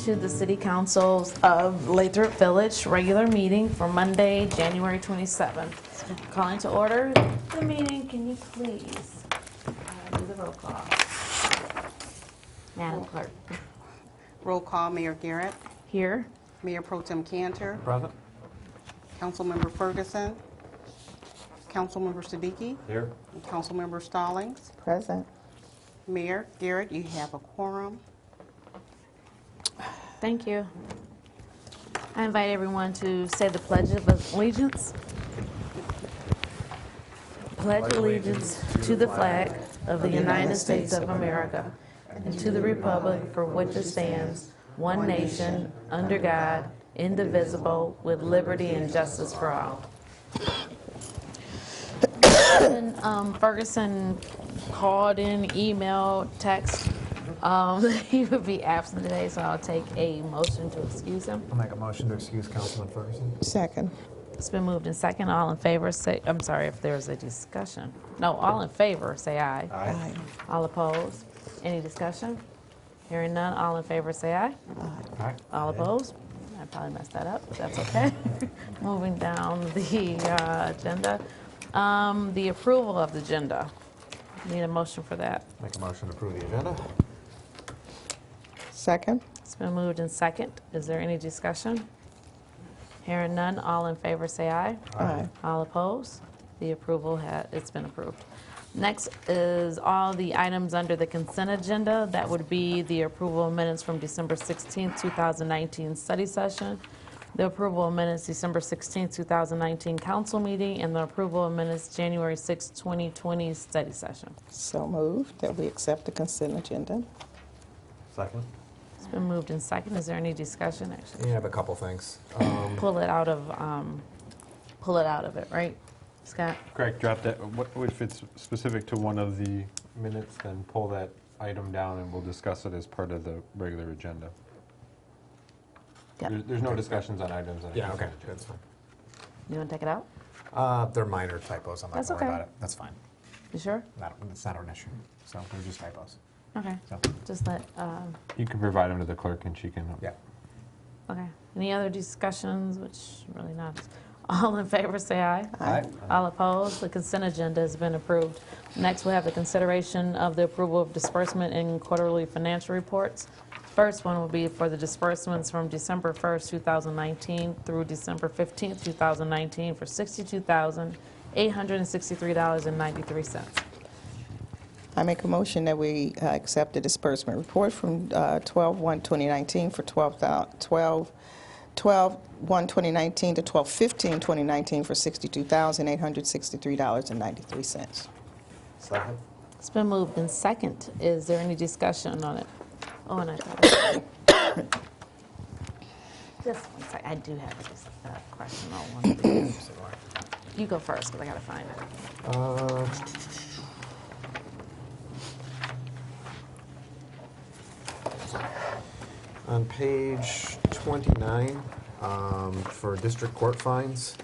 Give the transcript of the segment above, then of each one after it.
to the City Council of Lathrup Village regular meeting for Monday, January 27th. Calling to order the meeting, can you please do the roll call? Madam Clerk. Roll call, Mayor Garrett, Here. Mayor Pro Tem Cantor, Present. Councilmember Ferguson, Councilmember Siddiqui, Here. and Councilmember Stallings. Present. Mayor Garrett, you have a quorum. Thank you. I invite everyone to say the Pledge of Allegiance. Pledge allegiance to the flag of the United States of America and to the republic for which it stands, one nation, under God, indivisible, with liberty and justice for all. Ferguson called in, emailed, text. He would be absent today, so I'll take a motion to excuse him. I'll make a motion to excuse Councilman Ferguson. Second. It's been moved in second. All in favor, say, I'm sorry if there's a discussion. No, all in favor, say aye. Aye. All opposed? Any discussion? Hearing none, all in favor, say aye. Aye. All opposed? I probably messed that up, but that's okay. Moving down the agenda. The approval of the agenda. Need a motion for that. Make a motion to approve the agenda. Second. It's been moved in second. Is there any discussion? Hearing none, all in favor say aye. Aye. All opposed? The approval, it's been approved. Next is all the items under the consent agenda. That would be the approval of minutes from December 16th, 2019 study session, the approval of minutes December 16th, 2019 council meeting, and the approval of minutes January 6th, 2020 study session. So moved that we accept the consent agenda. Second. It's been moved in second. Is there any discussion? Actually, You have a couple things. pull it out of it, right, Scott? Correct, drop that, if it's specific to one of the minutes, then pull that item down and we'll discuss it as part of the regular agenda. Yep. There's no discussions on items. on the Yeah, okay, consent agenda. that's fine. You want to take it out? They're minor typos. I'm not That's going to worry okay. about it. That's fine. You sure? It's not an issue. So they're just typos. Okay. So, Just let, You can provide them to the clerk and she can. yeah. okay. Any other discussions, which really not. All in favor, say aye. Aye. All opposed? The consent agenda has been approved. Next, we'll have the consideration of the approval of disbursement in quarterly financial reports. First one will be for the disbursements from December 1st, 2019 through December 15th, 2019 for $62,863.93. I make a motion that we accept the disbursement report from 12/1/2019 for 12/1/2019 to 12/15/2019 for $62,863.93. Second. It's been moved in second. Is there any discussion on it? Oh, and just one second. I do have a question on one of these. You go first, because I got to find it. On page 29, for district court fines,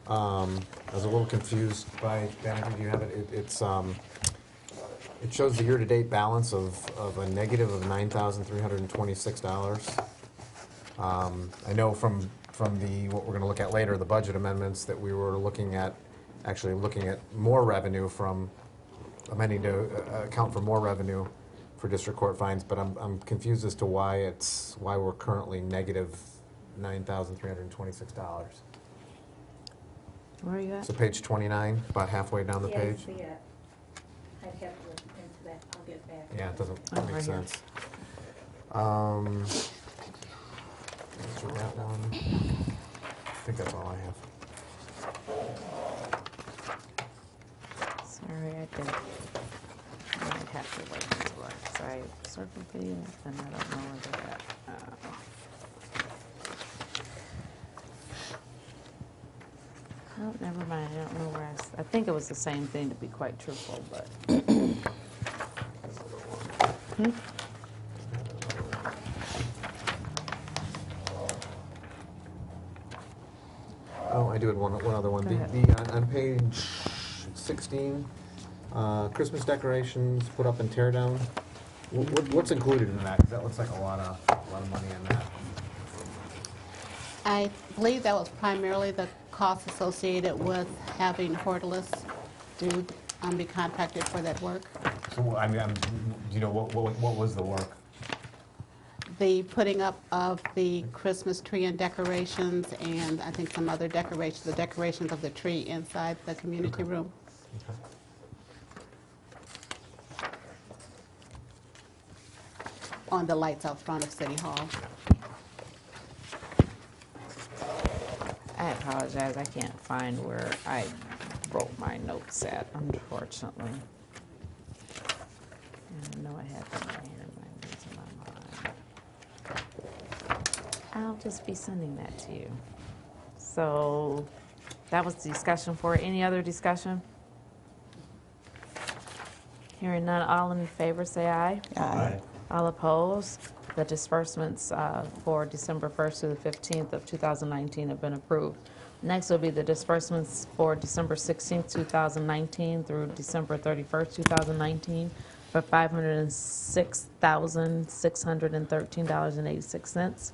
I was a little confused by that. Do you have it? It shows the year-to-date balance of a negative of $9,326. I know from what we're going to look at later, the budget amendments, that we were looking at more revenue from amending to account for more revenue for district court fines, but I'm confused as to why we're currently negative $9,326. Where are you at? So page 29, about halfway down the page. Yes, yeah. I'd have to look into that. I'll get back. Yeah, it doesn't Oh, make right here. sense. Answer that one. I think that's all I have. Sorry, I think I might have to wait until I circle these, and I don't know where they're at. Oh, never mind. I don't know where I think it was the same thing, to be quite truthful, but. Oh, I do have one other one. Go ahead. On page 16, Christmas decorations put up and tear down. What's included in that? 'Cause that looks like a lot of a lot of money in that. I believe that was primarily the cost associated with having Hortolus be contracted for that work. So, I mean, do you know what was the work? The putting up of the Christmas tree and decorations, and I think some other decorations, the decorations of the tree inside the community room. On the lights out front of City Hall. I apologize, I can't find where I wrote my notes at, unfortunately. And I know I had them right here, but I'm losing my mind. I'll just be sending that to you. So, that was the discussion for it. Any other discussion? Hearing none, all in favor say aye. Aye. All opposed? The disbursements for December 1st to the 15th of 2019 have been approved. Next will be the disbursements for December 16th, 2019 through December 31st, 2019 for $506,613.86.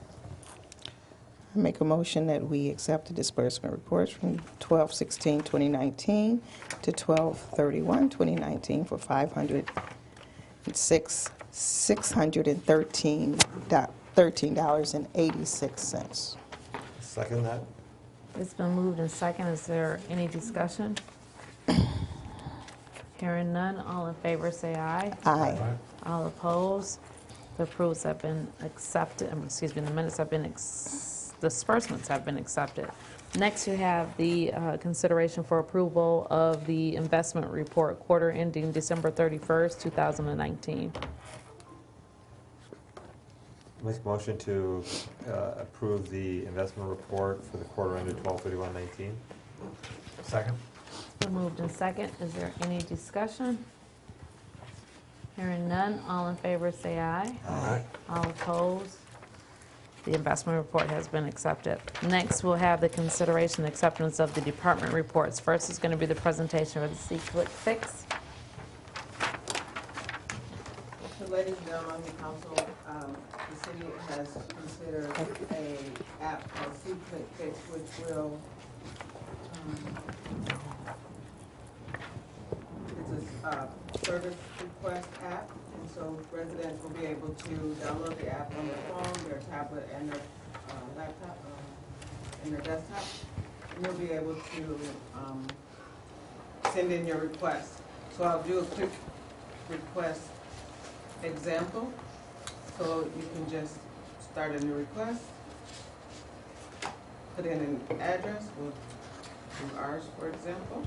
I make a motion that we accept the disbursement reports from 12/16/2019 to 12/31/2019 for $506,613.86. Second that? It's been moved and second. Is there any discussion? Hearing none, all in favor say aye. Aye. All opposed? The approvals have been accepted, the minutes have been, disbursements have been accepted. Next, you have the consideration for approval of the investment report, quarter ending December 31st, 2019. Make a motion to approve the investment report for the quarter ended 12/31/19. Second? It's been moved and second. Is there any discussion? Hearing none, all in favor say aye. Aye. All opposed? The investment report has been accepted. Next, we'll have the consideration and acceptance of the department reports. First is going to be the presentation of the C-Click Fix. So ladies and gentlemen, the council, the city has considered a app called C-Click Fix, which will, it's a service request app, and so residents will be able to download the app on their phone, their tablet, and their laptop, and their desktop, and you'll be able to send in your request. So I'll do a quick request example. So you can just start a new request, put in an address, we'll do ours for example.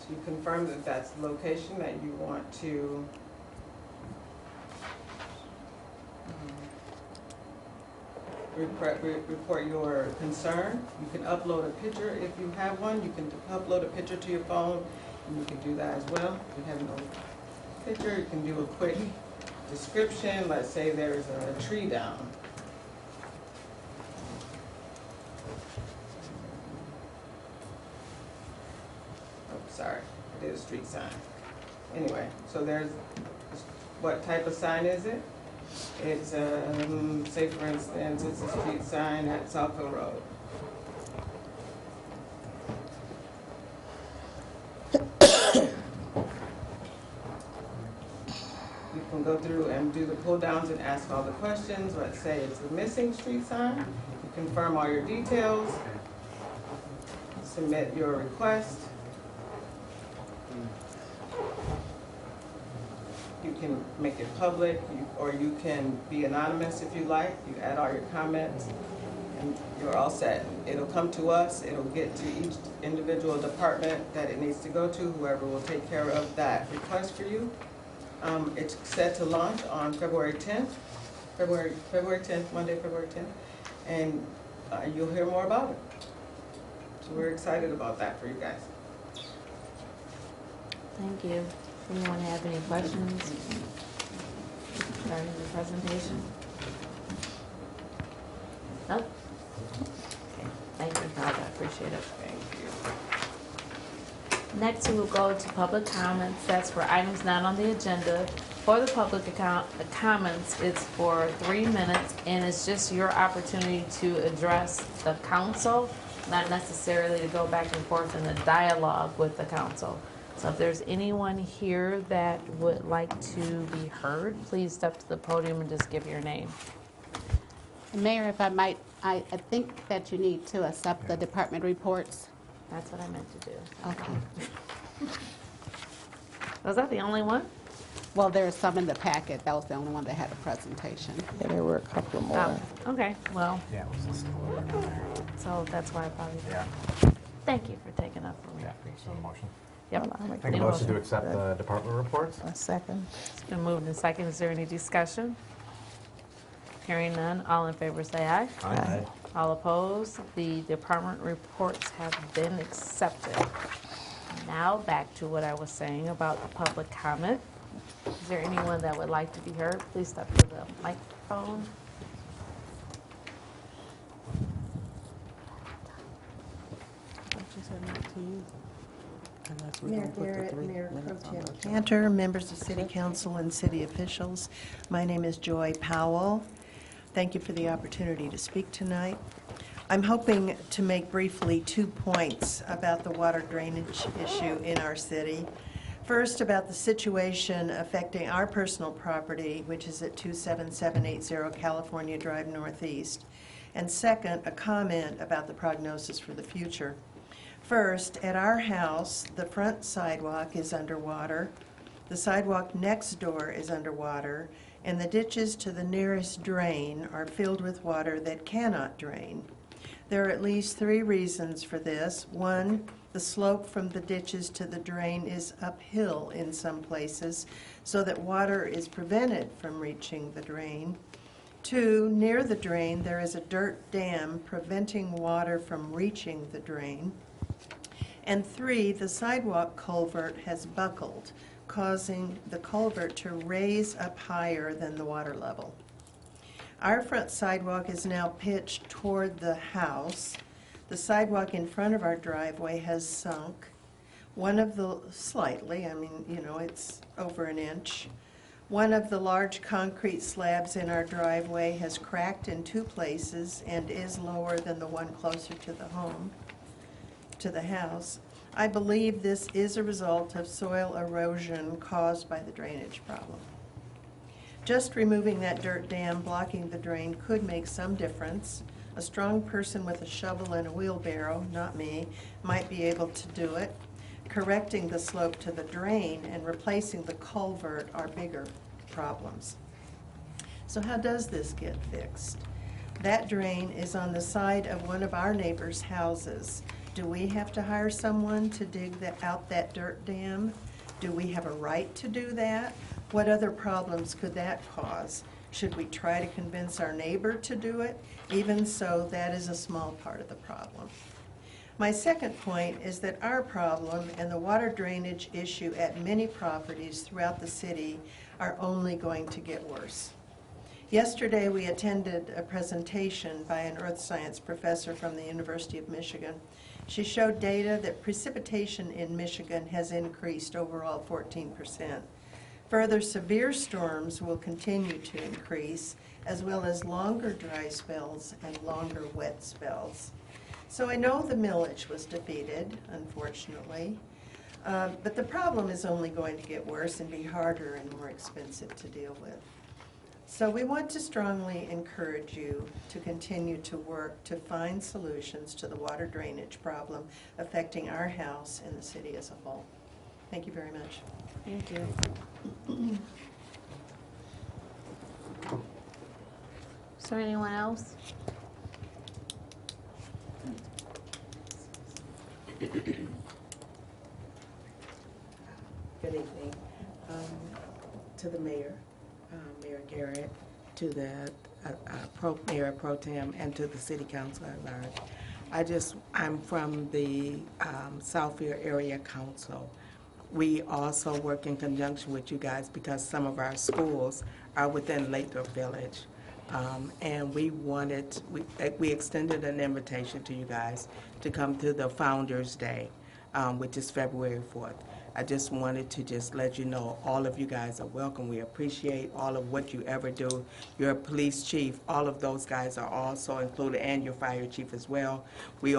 So you confirm that that's the location that you want to report your concern. You can upload a picture if you have one. You can upload a picture to your phone, and you can do that as well. If you have no picture, you can do a quick description. Let's say there's a tree down. Oh, sorry, I did a street sign. Anyway, so there's, what type of sign is it? It's, say for instance, it's a street sign at Southfield Road. You can go through and do the pull downs and ask all the questions. Let's say it's a missing street sign. You confirm all your details, submit your request. You can make it public, or you can be anonymous if you like. You add all your comments, and you're all set. It'll come to us. It'll get to each individual department that it needs to go to, whoever will take care of that request for you. It's set to launch on February 10th, Monday, February 10th, and you'll hear more about it. So we're excited about that for you guys. Thank you. Anyone have any questions regarding the presentation? No? Okay, thank you, Todd, I appreciate it. Thank you. Next, we will go to public comments. That's for items not on the agenda. For the public comments, it's for 3 minutes, and it's just your opportunity to address the council, not necessarily to go back and forth in a dialogue with the council. So if there's anyone here that would like to be heard, please step to the podium and just give your name. Mayor, if I might, I think that you need to accept the department reports. That's what I meant to do. Okay. Was that the only one? Well, there's some in the packet. That was the only one that had a presentation. Yeah, there were a couple more. Oh, okay, well, Yeah, it was listed over there. so that's why I probably, Yeah, thank you for taking up for me. yeah, I so appreciate a it. motion. Yep. I'll make Make a Need a motion to motion. accept the department reports? A second. It's been moved and seconded. Is there any discussion? Hearing none, all in favor say aye. Aye. All opposed, the department reports have been accepted. Now back to what I was saying about the public comment. Is there anyone that would like to be heard? Please step to the microphone. Mayor Garrett, Mayor Pro Tem Cantor, members of City Council and city officials. My name is Joy Powell. Thank you for the opportunity to speak tonight. I'm hoping to make briefly 2 points about the water drainage issue in our city. First, about the situation affecting our personal property, which is at 27780 California Drive Northeast. And second, a comment about the prognosis for the future. First, at our house, the front sidewalk is underwater, the sidewalk next door is underwater, and the ditches to the nearest drain are filled with water that cannot drain. There are at least 3 reasons for this. 1, the slope from the ditches to the drain is uphill in some places, so that water is prevented from reaching the drain. 2, near the drain there is a dirt dam preventing water from reaching the drain. And 3, the sidewalk culvert has buckled, causing the culvert to raise up higher than the water level. Our front sidewalk is now pitched toward the house. The sidewalk in front of our driveway has sunk. Slightly, it's over an inch. One of the large concrete slabs in our driveway has cracked in 2 places and is lower than the one closer to the home. To the house. I believe this is a result of soil erosion caused by the drainage problem. Just removing that dirt dam blocking the drain could make some difference. A strong person with a shovel and a wheelbarrow, not me, might be able to do it. Correcting the slope to the drain and replacing the culvert are bigger problems. So how does this get fixed? That drain is on the side of one of our neighbors' houses. Do we have to hire someone to dig out that dirt dam? Do we have a right to do that? What other problems could that cause? Should we try to convince our neighbor to do it? Even so, that is a small part of the problem. My second point is that our problem and the water drainage issue at many properties throughout the city are only going to get worse. Yesterday, we attended a presentation by an earth science professor from the University of Michigan. She showed data that precipitation in Michigan has increased overall 14%. Further severe storms will continue to increase, as well as longer dry spells and longer wet spells. So I know the millage was defeated, unfortunately, but the problem is only going to get worse and be harder and more expensive to deal with. So we want to strongly encourage you to continue to work to find solutions to the water drainage problem affecting our house and the city as a whole. Thank you very much. Thank you. Is there anyone else? Good evening. To the mayor, Mayor Garrett, to the Mayor Pro Tem, and to the City Council at large. I'm from the Southfield Area Council. We also work in conjunction with you guys because some of our schools are within Lathrup Village. And we extended an invitation to you guys to come to the Founders Day, which is February 4th. I just wanted to just let you know all of you guys are welcome. We appreciate all of what you ever do. Your police chief, all of those guys are also included, and your fire chief as well. We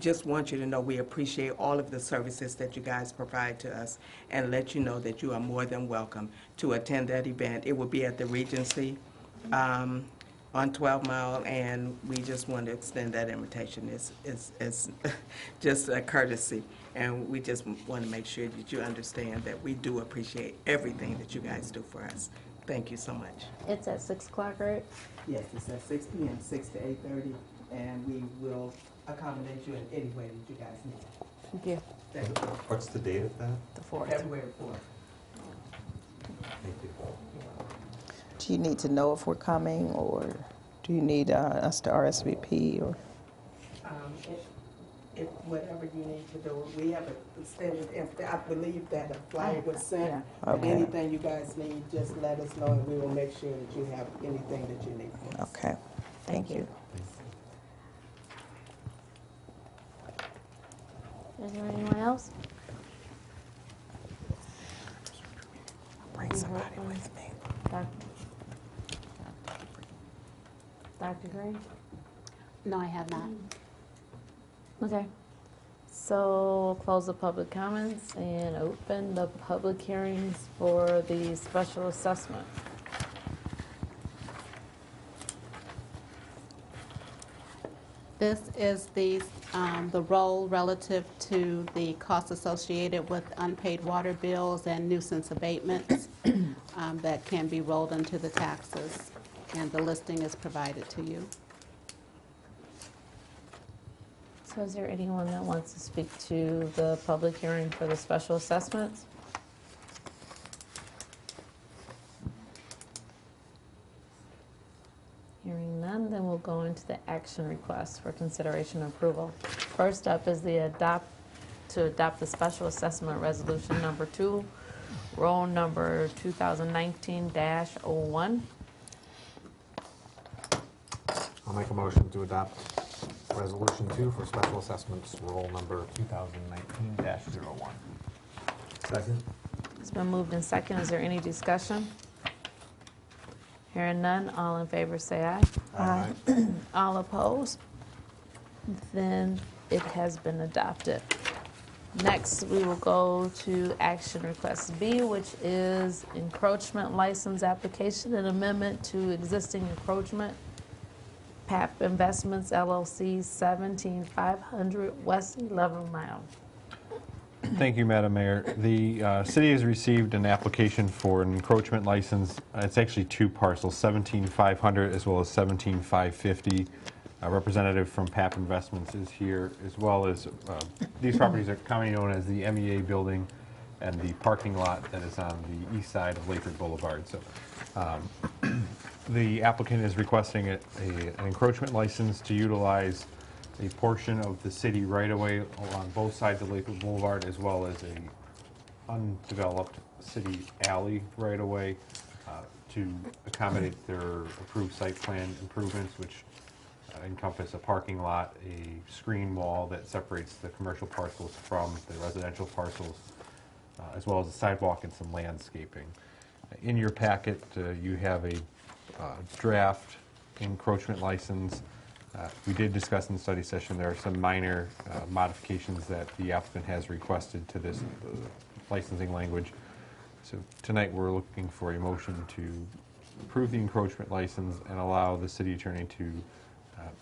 just want you to know we appreciate all of the services that you guys provide to us, and let you know that you are more than welcome to attend that event. It will be at the Regency on 12 Mile, and we just want to extend that invitation. It's just a courtesy, and we just want to make sure that you understand that we do appreciate everything that you guys do for us. Thank you so much. It's at 6 o'clock, right? Yes, it's at 6 p.m., 6 to 8:30, and we will accommodate you in any way that you guys need. Thank you. Thank you. What's the date of that? The 4th. February 4th. Thank you. Do you need to know if we're coming, or do you need us to RSVP? Or If whatever you need to do, we have a standard, I believe that a flyer was sent. Yeah. And Okay. anything you guys need, just let us know, and we will make sure that you have anything that you need from us. okay, thank you. Is there anyone else? Bring somebody with me. Dr. Gray? No, I have not. Okay. So we'll close the public comments and open the public hearings for the special assessment. This is the role relative to the costs associated with unpaid water bills and nuisance abatements that can be rolled into the taxes, and the listing is provided to you. So is there anyone that wants to speak to the public hearing for the special assessments? Hearing none, then we'll go into the action requests for consideration and approval. First up is to adopt the special assessment resolution number 2, roll number 2019-01. I'll make a motion to adopt Resolution 2 for special assessments, roll number 2019-01. Second? It's been moved in second. Is there any discussion? Hearing none, all in favor say aye. Aye. All opposed? Then it has been adopted. Next, we will go to action request B, which is encroachment license application and amendment to existing encroachment. PAP Investments LLC, 17500 West 11 Mile. Thank you, Madam Mayor. The city has received an application for an encroachment license. It's actually two parcels, 17500 as well as 17550. A representative from PAP Investments is here, as well as these properties are commonly known as the MEA building and the parking lot that is on the east side of Lathrup Boulevard. So, the applicant is requesting an encroachment license to utilize a portion of the city right-of-way along both sides of Lathrup Boulevard, as well as a undeveloped city alley right-of-way to accommodate their approved site plan improvements, which encompass a parking lot, a screen wall that separates the commercial parcels from the residential parcels, as well as a sidewalk and some landscaping. In your packet, you have a draft encroachment license. We did discuss in the study session there are some minor modifications that the applicant has requested to this licensing language. So tonight we're looking for a motion to approve the encroachment license and allow the city attorney to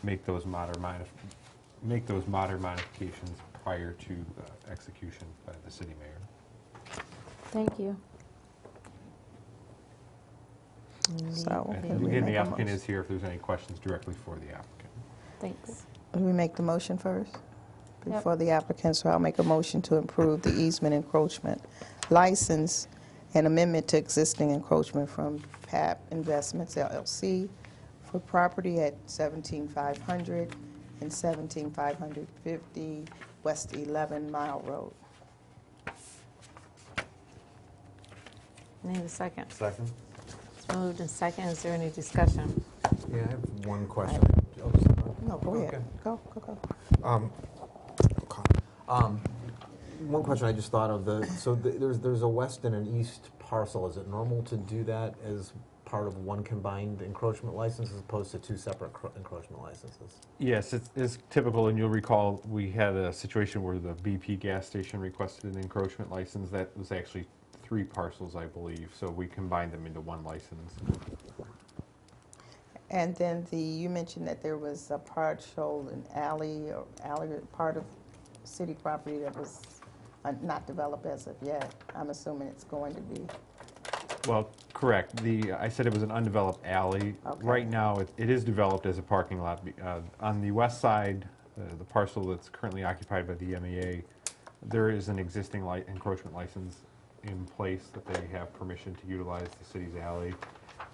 make those modern modifications prior to execution by the city mayor. Thank you. So, And can we again, make the a applicant motion? is here if there's any questions directly for the applicant. Thanks. Do we make the motion first? Yep. Before the applicant, so I'll make a motion to approve the easement encroachment license and amendment to existing encroachment from PAP Investments LLC for property at 17500 and 17550 West 11 Mile Road. Need a second. Second? It's moved in second. Is there any discussion? Yeah, I have one question. No, go ahead. Okay. Go. One question I just thought of, there's a west and an east parcel. Is it normal to do that as part of one combined encroachment license as opposed to two separate encroachment licenses? Yes, it's typical, and you'll recall we had a situation where the BP gas station requested an encroachment license. That was actually 3 parcels, I believe, so we combined them into one license. And then you mentioned that there was a partial, an alley part of city property that was not developed as of yet. I'm assuming it's going to be. Well, correct. I said it was an undeveloped alley. Okay. Right now, it is developed as a parking lot. On the west side, the parcel that's currently occupied by the MEA, there is an existing encroachment license in place that they have permission to utilize the city's alley.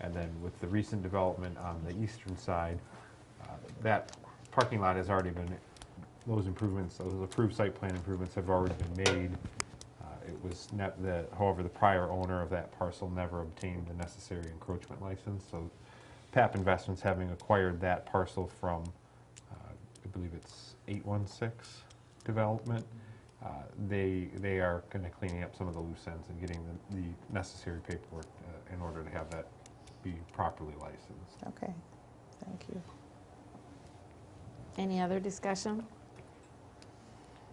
And then with the recent development on the eastern side, that parking lot has already been, those approved site plan improvements have already been made. It was however, the prior owner of that parcel never obtained the necessary encroachment license. So PAP Investments, having acquired that parcel from, I believe it's 816 Development, they are kind of cleaning up some of the loose ends and getting the necessary paperwork in order to have that be properly licensed. Okay, thank you. Any other discussion?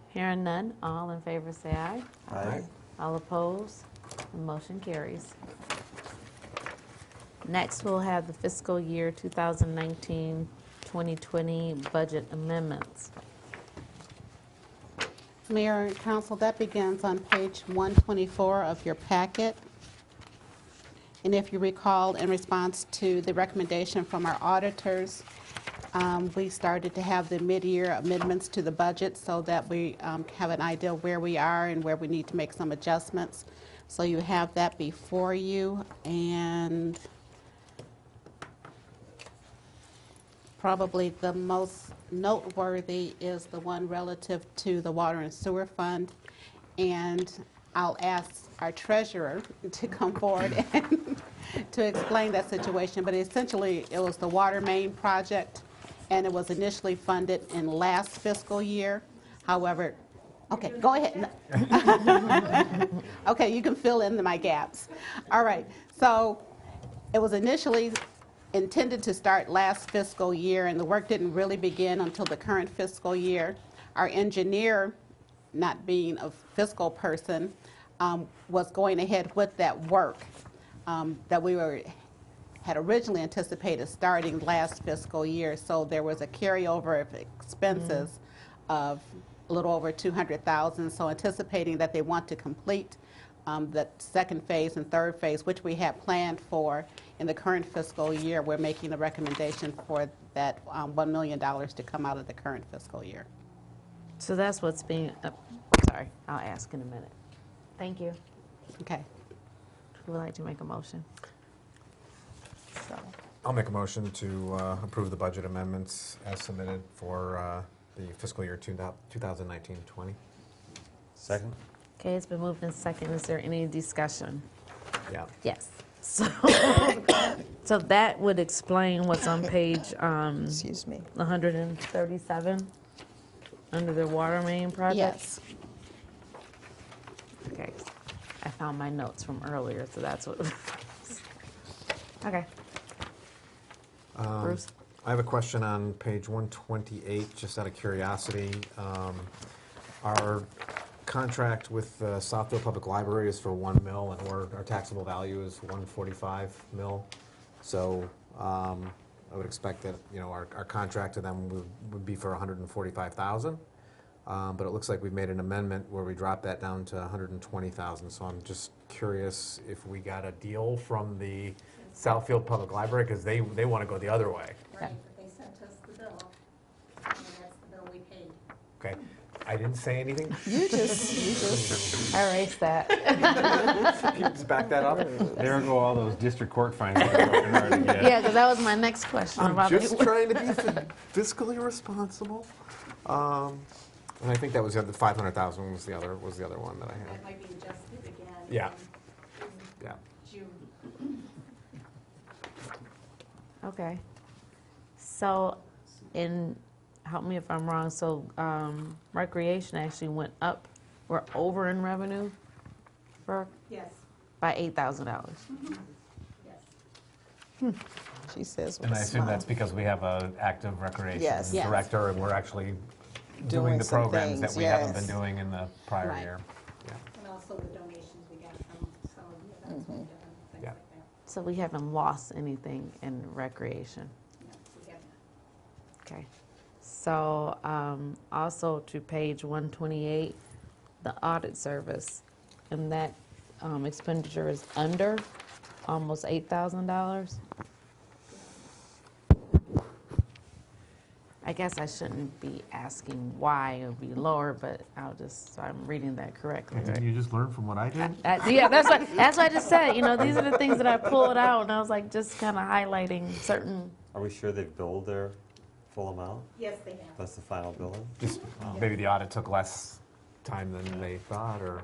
Hearing none, all in favor say aye. Aye. All opposed, the motion carries. Next, we'll have the fiscal year 2019-2020 budget amendments. Mayor and Council, that begins on page 124 of your packet. And if you recall, in response to the recommendation from our auditors, we started to have the mid-year amendments to the budget so that we have an idea where we are and where we need to make some adjustments. So you have that before you, and probably the most noteworthy is the one relative to the water and sewer fund. And I'll ask our treasurer to come forward and to explain that situation. But essentially, it was the water main project, and it was initially funded in last fiscal year. However, okay, go ahead. Okay, you can fill in my gaps. All right, so it was initially intended to start last fiscal year, and the work didn't really begin until the current fiscal year. Our engineer, not being a fiscal person, was going ahead with that work that we had originally anticipated starting last fiscal year. So there was a carryover of expenses of a little over $200,000. So anticipating that they want to complete the second phase and third phase, which we had planned for in the current fiscal year, we're making the recommendation for that $1 million to come out of the current fiscal year. So that's what's being, sorry, I'll ask in a minute. Thank you. Okay. Who would like to make a motion? So, I'll make a motion to approve the budget amendments as submitted for the fiscal year 2019-20. Second? Okay, it's been moved in second. Is there any discussion? Yeah. Yes. So, so that would explain what's on page excuse me. 137 under the water main project? Yes. Okay. I found my notes from earlier, so that's what. Okay. Bruce? I have a question on page 128, just out of curiosity. Our contract with Southfield Public Library is for 1 mil, and our taxable value is 145 mil. So I would expect that our contract to them would be for 145,000. But it looks like we've made an amendment where we dropped that down to 120,000. So I'm just curious if we got a deal from the Southfield Public Library, because they want to go the other way. Right, but they sent us the bill, and that's the bill we paid. Okay. I didn't say anything. You just. I erased that. Can you just back that up? There go all those district court fines. that are working hard to get. Yeah, because that was my next question. I'm about just the- trying to be fiscally responsible. And I think that was the other 500,000 was the other one that I had. That might be adjusted again. Yeah. in Yeah. June. Okay. So, help me if I'm wrong, so recreation actually went up, we're over in revenue Yes, by $8,000. yes. She says with And a I assume smile. that's because we have an active recreation Yes. Yes. director, and we're actually doing Doing the some programs that things, we haven't been yes. doing in the prior Right. year. Yeah. And also the donations we got from some of the events we've done, things Yeah. like that. So we haven't lost anything in recreation. No, we haven't. Okay. So also to page 128, the audit service, and that expenditure is under almost $8,000. I guess I shouldn't be asking why it would be lower, but so I'm reading that correctly. Didn't you just learn from what I did? Yeah, that's what I just said. You know, these are the things that I pulled out, and I was like just kind of highlighting certain. Are we sure they've billed their full amount? Yes, they have. That's the final billing? Just maybe the audit took less time than they thought, or,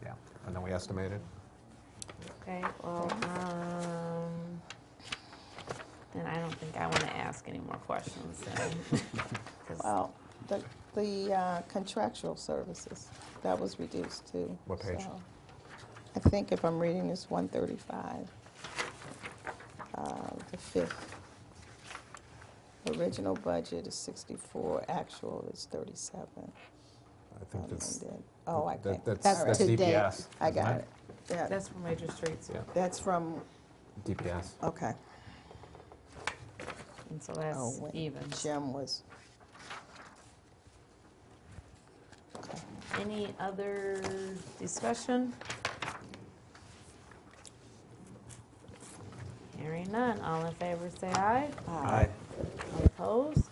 yeah, and then we estimated. Okay, well, then I don't think I want to ask any more questions. Then, 'cause Well, the contractual services, that was reduced too. What page? So, I think if I'm reading this 135, the fifth. Original budget is 64, actual is 37. I think that's, Oh, I think, that's That's to date. DPS. I isn't got it. Yeah, that's for major streets, Yeah. that's from, DPS. okay. and so that's Oh, when even. Jim was, Any other discussion? Hearing none, all in favor say aye. Aye. All opposed?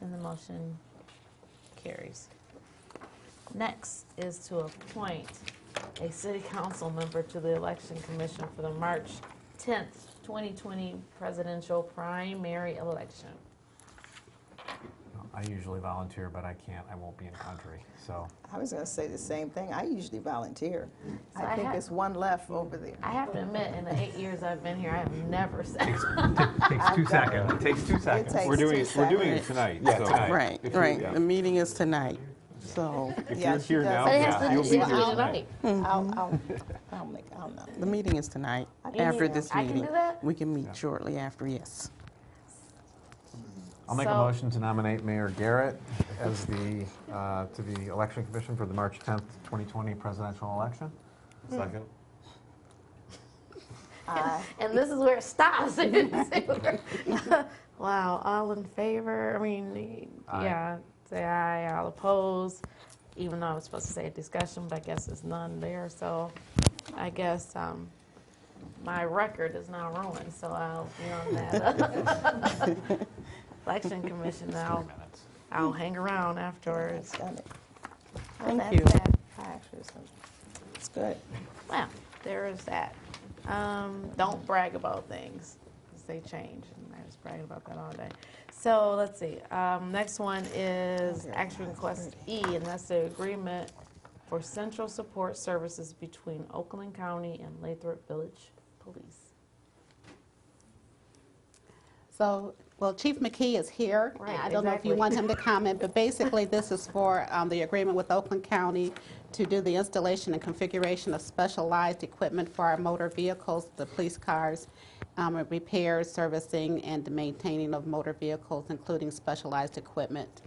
Then the motion carries. Next is to appoint a city council member to the election commission for the March 10th, 2020 presidential primary election. I usually volunteer, but I can't, I won't be in country, so. I was going to say the same thing. I usually volunteer. So I I think have- there's one left over there. I have to admit, in the 8 years I've been here, I have never said. Takes 2 seconds, it takes 2 seconds. takes We're doing two we're doing it seconds. tonight. Yeah, so tonight. Right, if you- right. yeah. The meeting is tonight, so If Yeah, you're she here does. now, But it has yeah, to you'll be be here tonight. tonight. I'll know. the meeting is tonight. You After mean this I can meeting, do that? we can meet shortly after. Yes. I'll make a So- motion to nominate Mayor Garrett as to the election commission for the March 10th, 2020 presidential election. Second? And this is where it stops. Wow, all in favor? I mean, Aye. yeah, say aye, all opposed, even though I was supposed to say discussion, but I guess there's none there, so I guess my record is now ruined, so I'll be on that election commission now. I'll hang around afterwards. Done it. Thank That's you. that. Actually, it's good. Well, there is that. Don't brag about things, because they change, and I was bragging about that all day. So, let's see, next one is action request E, and that's the agreement for central support services between Oakland County and Lathrup Village Police. So, well, Chief McKee is here. Right, I don't know if you exactly. want him to comment, but basically this is for the agreement with Oakland County to do the installation and configuration of specialized equipment for our motor vehicles, the police cars, repairs, servicing, and the maintaining of motor vehicles, including specialized equipment.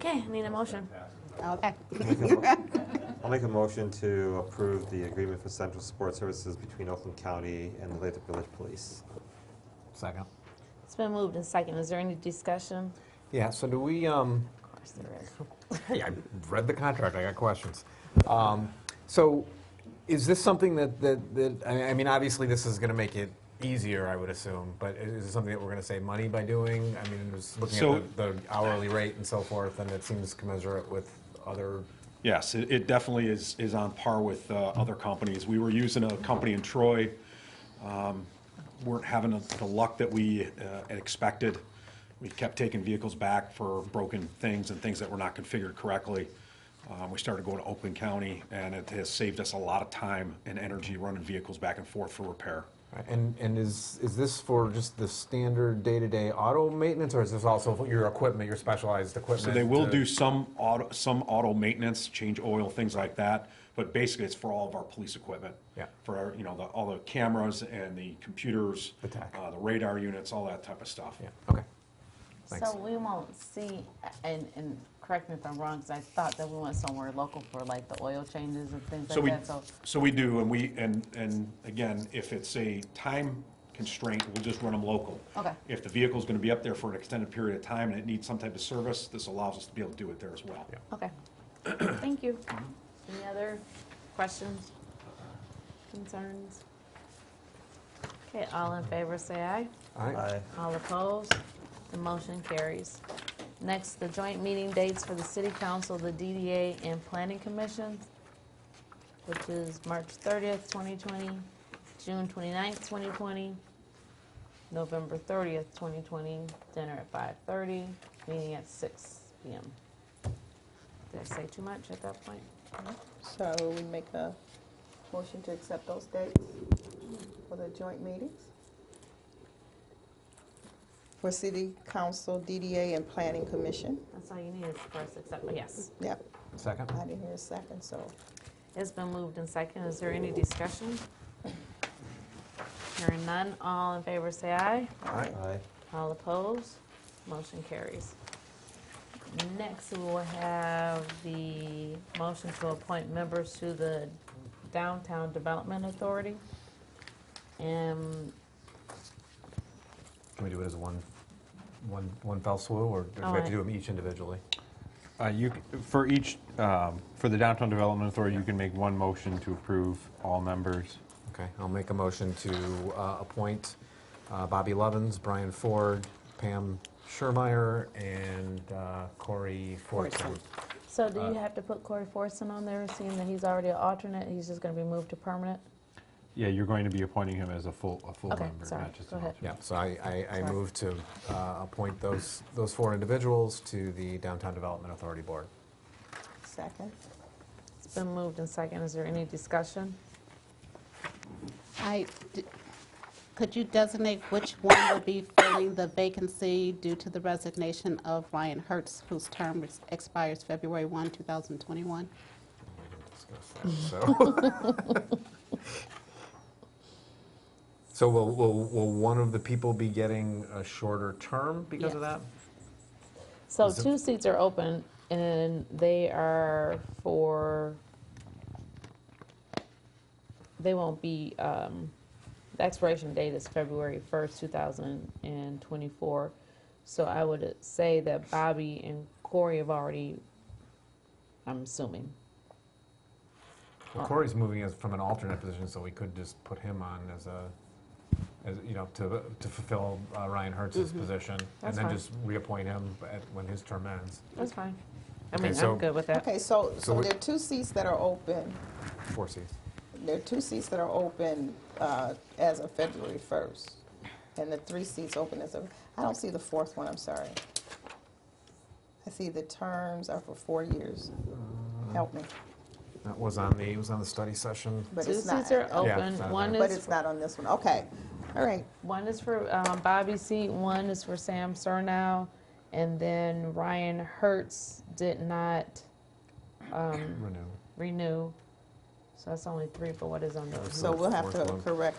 Okay, need a motion. Okay. I'll make a motion to approve the agreement for central support services between Oakland County and the Lathrup Village Police. Second. It's been moved and second. Is there any discussion? Yeah, so do we, Of course there is. hey, I read the contract, I got questions. So is this something that I mean, obviously this is gonna make it easier, I would assume, but is it something that we're gonna save money by doing? I mean, just looking So- at the hourly rate and so forth, and it seems commensurate with other, Yes, it definitely is on par with other companies. We were using a company in Troy, weren't having the luck that we expected. We kept taking vehicles back for broken things and things that were not configured correctly. We started going to Oakland County, and it has saved us a lot of time and energy running vehicles back and forth for repair. Right, and is this for just the standard day-to-day auto maintenance, or is this also for your equipment, your specialized equipment? So they will to- do some auto maintenance, change oil, things like that, but basically it's for all of our police equipment. Yeah. For our, all the cameras and the computers, The tech. the radar units, all that type of stuff. Yeah, okay. Thanks. So we won't see, and correct me if I'm wrong, because I thought that we went somewhere local for like the oil changes and things So like we, that, so we do, and again, if it's a time constraint, we'll just run them local. Okay. If the vehicle's gonna be up there for an extended period of time and it needs some type of service, this allows us to be able to do it there as well. Okay. Thank you. Any other questions, concerns? Okay, all in favor say aye. All right. All opposed? The motion carries. Next, the joint meeting dates for the City Council, the DDA, and Planning Commission, which is March 30th, 2020, June 29th, 2020, November 30th, 2020, dinner at 5:30, meeting at 6 p.m. Did I say too much at that point? So we make a motion to accept those dates for the joint meetings? For City Council, DDA, and Planning Commission? That's all you need is first accept, but yes. Yep, Second? I didn't hear a second, so. It's been moved in second. Is there any discussion? Hearing none, all in favor say aye. Aye. All opposed? Motion carries. Next, we will have the motion to appoint members to the Downtown Development Authority. And, Can we do it as one fell swoop, or do we have to do them each individually? For each, for the Downtown Development Authority, you can make one motion to approve all members. Okay, I'll make a motion to appoint Bobby Lovins, Brian Ford, Pam Schurmeyer, and Corey Fortson. so do you have to put Corey Forson on there, seeing that he's already an alternate? He's just going to be moved to permanent? Yeah, you're going to be appointing him as a full Okay, member, sorry. not just Go an ahead. alternate. Yeah, so I Sorry. move to appoint those four individuals to the Downtown Development Authority Board. Second. It's been moved in second. Is there any discussion? Could you designate which one will be filling the vacancy due to the resignation of Ryan Hertz, whose term expires February 1, 2021? So will one of the people be getting a shorter term because of Yes. that? So Is it- 2 seats are open, and they are for, they won't be, the expiration date is February 1st, 2024. So I would say that Bobby and Corey have already, I'm assuming. Well, Corey's moving as from an alternate position, so we could just put him on as to fulfill Ryan Hertz's position, and That's then fine. just reappoint him when his term ends. That's fine. I Okay, mean, so- I'm good with that. Okay, so we- there are 2 seats that are open. 4 seats. There are 2 seats that are open as of February 1st, and the 3 seats open as of, I don't see the 4th one, I'm sorry. I see the terms are for 4 years. Help me. That was it was on the study session. But 2 it's not. seats are Yeah, open. it's not One there. But is, it's not on this one. Okay, all right. one is for Bobby's seat, one is for Sam Surnow, and then Ryan Hertz did not renew. So that's only 3, but what is on those? So we'll have Fourth to one. correct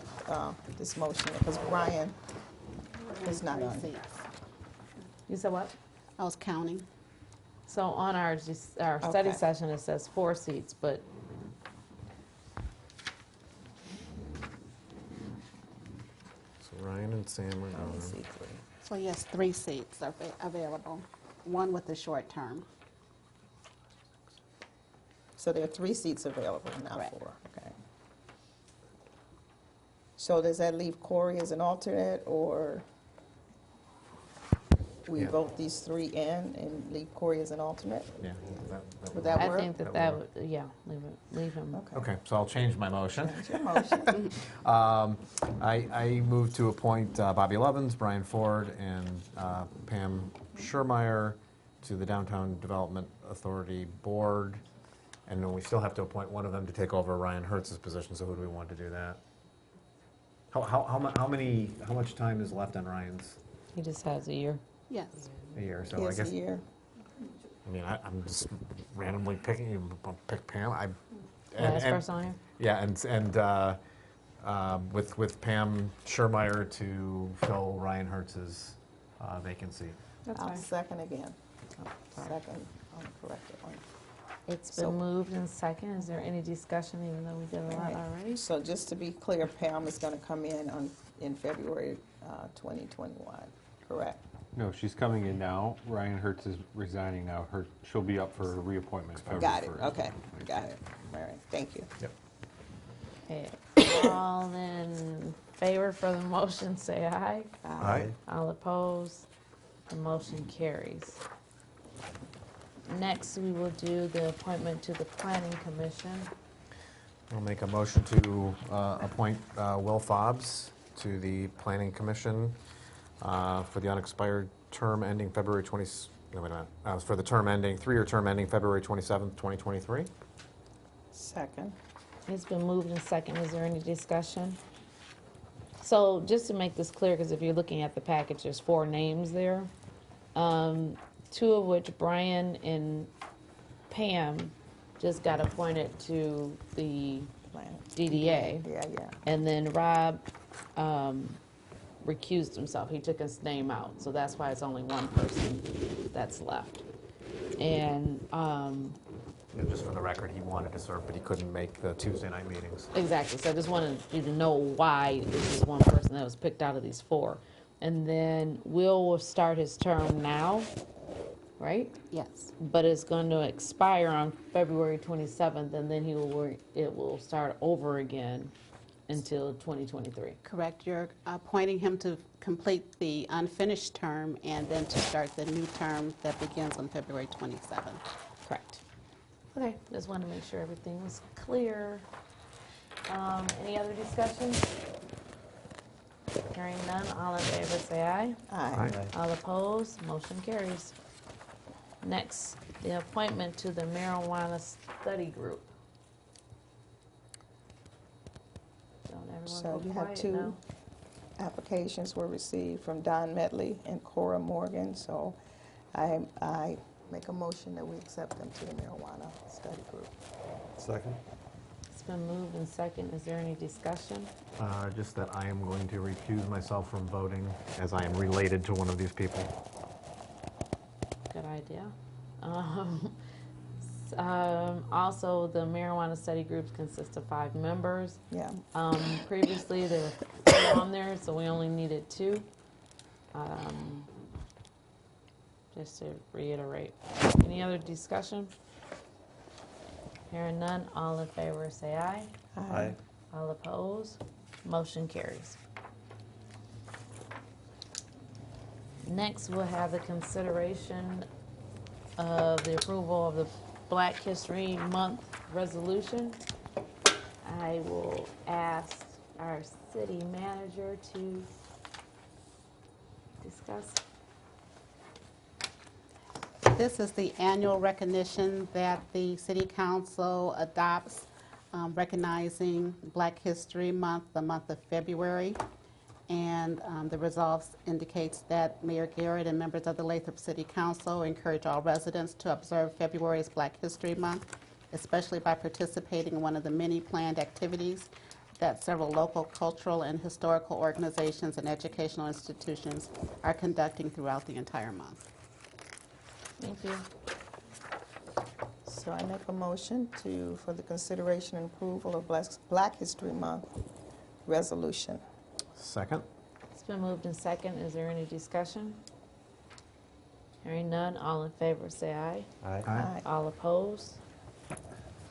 this motion because Brian is not 3 on. seats. You said what? I was counting. So on our study Okay. session, it says 4 seats, but So Ryan and Sam are I gone. only see 3. So yes, 3 seats are available, one with the short term. So there are 3 seats available, not Correct. 4. Okay. So does that leave Corey as an alternate, or we Yeah. vote these 3 in and leave Corey as an alternate? Yeah. Would that I work? think that would, yeah, leave him. Okay. Okay, so I'll change my motion. Change your motion. I move to appoint Bobby Lovins, Brian Ford, and Pam Schurmeyer to the Downtown Development Authority Board. And then we still have to appoint one of them to take over Ryan Hertz's position, so who do we want to do that? How much time is left on Ryan's He just has a year. Yes. a year? So I Yes, a guess, year. I mean, I'm just randomly picking, I'll pick Pam. Last person on here? Yeah, and with Pam Schermeyer to fill Ryan Hertz's vacancy. That's I'll fine. second again. Second on the corrected one. It's So- been moved in second. Is there any discussion, even though we did a lot already? So just to be clear, Pam is going to come in February 2021, correct? No, she's coming in now. Ryan Hertz is resigning now. She'll be up for reappointment February Got it, 1st. okay, got it. All right, thank you. Yep. Okay. All in favor for the motion, say aye. Aye. All opposed, the motion carries. Next, we will do the appointment to the Planning Commission. I'll make a motion to appoint Will Fobbs to the Planning Commission for the unexpired term ending February 20, no, wait a minute, for the term ending, 3-year term ending February 27th, 2023. Second. It's been moved in second. Is there any discussion? So just to make this clear, because if you're looking at the package, there's 4 names there. 2 of which, Brian and Pam, just got appointed to the DDA. Yeah. And then Rob recused himself. He took his name out. So that's why it's only 1 person that's left. And And just for the record, he wanted to serve, but he couldn't make the Tuesday night meetings. exactly. So I just wanted you to know why this is 1 person that was picked out of these 4. And then Will start his term now, right? Yes. But it's going to expire on February 27th, and then it will start over again until 2023. Correct. You're appointing him to complete the unfinished term and then to start the new term that begins on February 27th. Correct. Okay, just wanted to make sure everything was clear. Any other discussion? Hearing none, all in favor say aye. Aye. All opposed, motion carries. Next, the appointment to the Marijuana Study Group. Don't everyone So go you have quiet 2 now. applications were received from Don Medley and Cora Morgan, so I make a motion that we accept them to the Marijuana Study Group. Second? It's been moved and second. Is there any discussion? Just that I am going to recuse myself from voting as I am related to one of these people. Good idea. Also, the marijuana study groups consist of 5 members. Yeah. Previously, there were 4 on there, so we only needed 2. Just to reiterate. Any other discussion? Hearing none, all in favor say aye. Aye. All opposed, motion carries. Next, we'll have the consideration of the approval of the Black History Month resolution. I will ask our city manager to discuss. This is the annual recognition that the City Council adopts, recognizing Black History Month, the month of February. And the results indicates that Mayor Garrett and members of the Lathrup City Council encourage all residents to observe February's Black History Month, especially by participating in one of the many planned activities that several local cultural and historical organizations and educational institutions are conducting throughout the entire month. Thank you. So I make a motion for the consideration and approval of Black History Month resolution. Second? It's been moved in second. Is there any discussion? Hearing none, all in favor say aye. Aye. Aye. All opposed?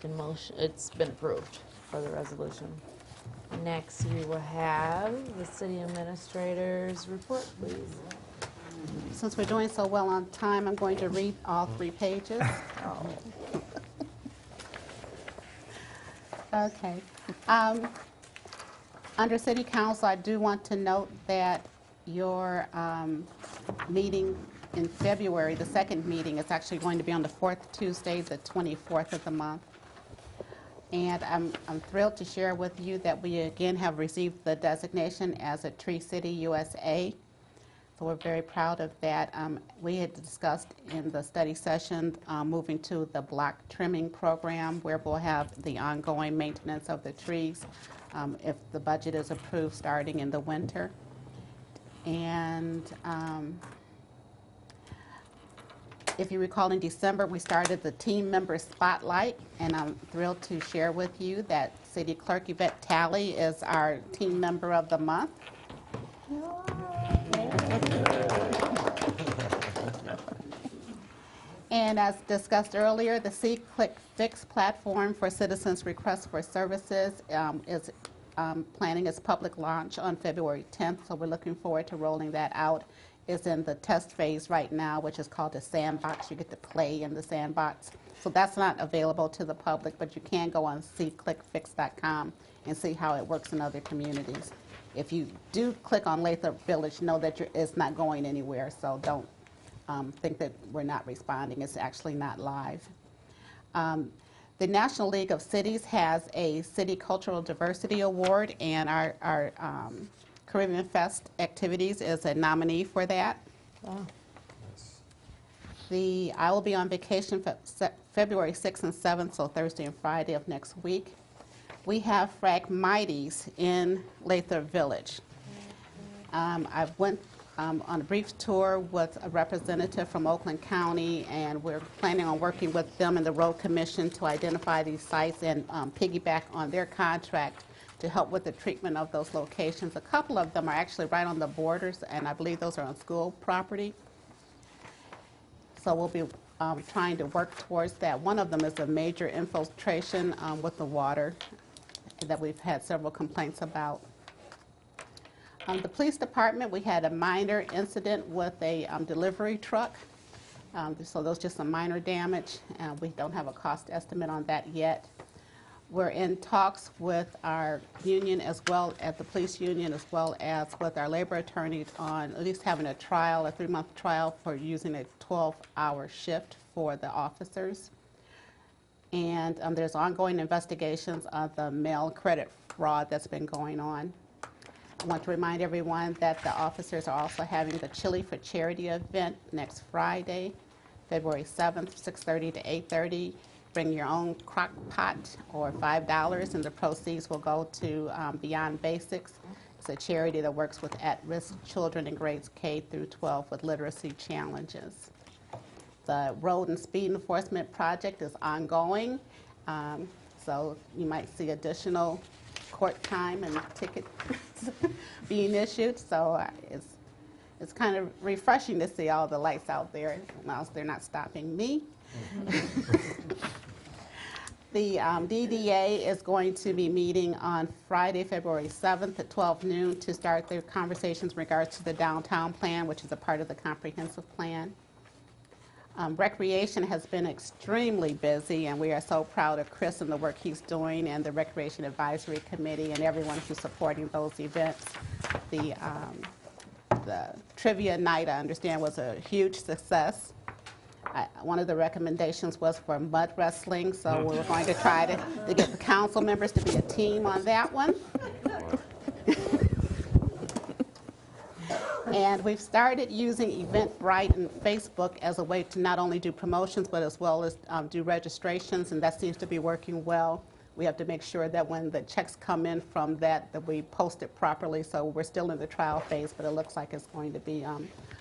The motion, it's been approved for the resolution. Next, we will have the city administrator's report, please. Since we're doing so well on time, I'm going to read all 3 pages. Okay. Under City Council, I do want to note that your meeting in February, the second meeting, is actually going to be on the 4th Tuesday, the 24th of the month. And I'm thrilled to share with you that we again have received the designation as a Tree City USA. So we're very proud of that. We had discussed in the study session moving to the block trimming program where we'll have the ongoing maintenance of the trees if the budget is approved starting in the winter. And if you recall, in December, we started the team member spotlight, and I'm thrilled to share with you that City Clerk Yvette Talley is our team member of the month. And as discussed earlier, the C-Click Fix platform for citizens' requests for services is planning its public launch on February 10th, so we're looking forward to rolling that out. It's in the test phase right now, which is called a sandbox. You get to play in the sandbox. So that's not available to the public, but you can go on cclickfix.com and see how it works in other communities. If you do click on Lathrup Village, know that it's not going anywhere, so don't think that we're not responding. It's actually not live. The National League of Cities has a City Cultural Diversity Award, and our Caribbean Fest activities is a nominee for that. Wow. I will be on vacation February 6th and 7th, so Thursday and Friday of next week. We have Fragmites in Lathrup Village. I went on a brief tour with a representative from Oakland County, and we're planning on working with them and the Road Commission to identify these sites and piggyback on their contract to help with the treatment of those locations. A couple of them are actually right on the borders, and I believe those are on school property. So we'll be trying to work towards that. One of them is a major infiltration with the water that we've had several complaints about. The police department, we had a minor incident with a delivery truck. So those just some minor damage. We don't have a cost estimate on that yet. We're in talks with our union as well as the police union as well as with our labor attorneys on at least having a trial, a 3-month trial for using a 12-hour shift for the officers. And there's ongoing investigations of the mail credit fraud that's been going on. I want to remind everyone that the officers are also having the Chili for Charity event next Friday, February 7th, 6:30 to 8:30. Bring your own crock pot or $5, and the proceeds will go to Beyond Basics. It's a charity that works with at-risk children in grades K through 12 with literacy challenges. The road and speed enforcement project is ongoing, so you might see additional court time and tickets being issued. So it's kind of refreshing to see all the lights out there, while they're not stopping me. The DDA is going to be meeting on Friday, February 7th at 12 noon to start their conversations in regards to the downtown plan, which is a part of the comprehensive plan. Recreation has been extremely busy, and we are so proud of Chris and the work he's doing, and the Recreation Advisory Committee and everyone who's supporting those events. The trivia night, I understand, was a huge success. One of the recommendations was for mud wrestling, so we were going to try to get the council members to be a team on that one. And we've started using Eventbrite and Facebook as a way to not only do promotions, but as well as do registrations, and that seems to be working well. We have to make sure that when the checks come in from that we post it properly, so we're still in the trial phase, but it looks like it's going to be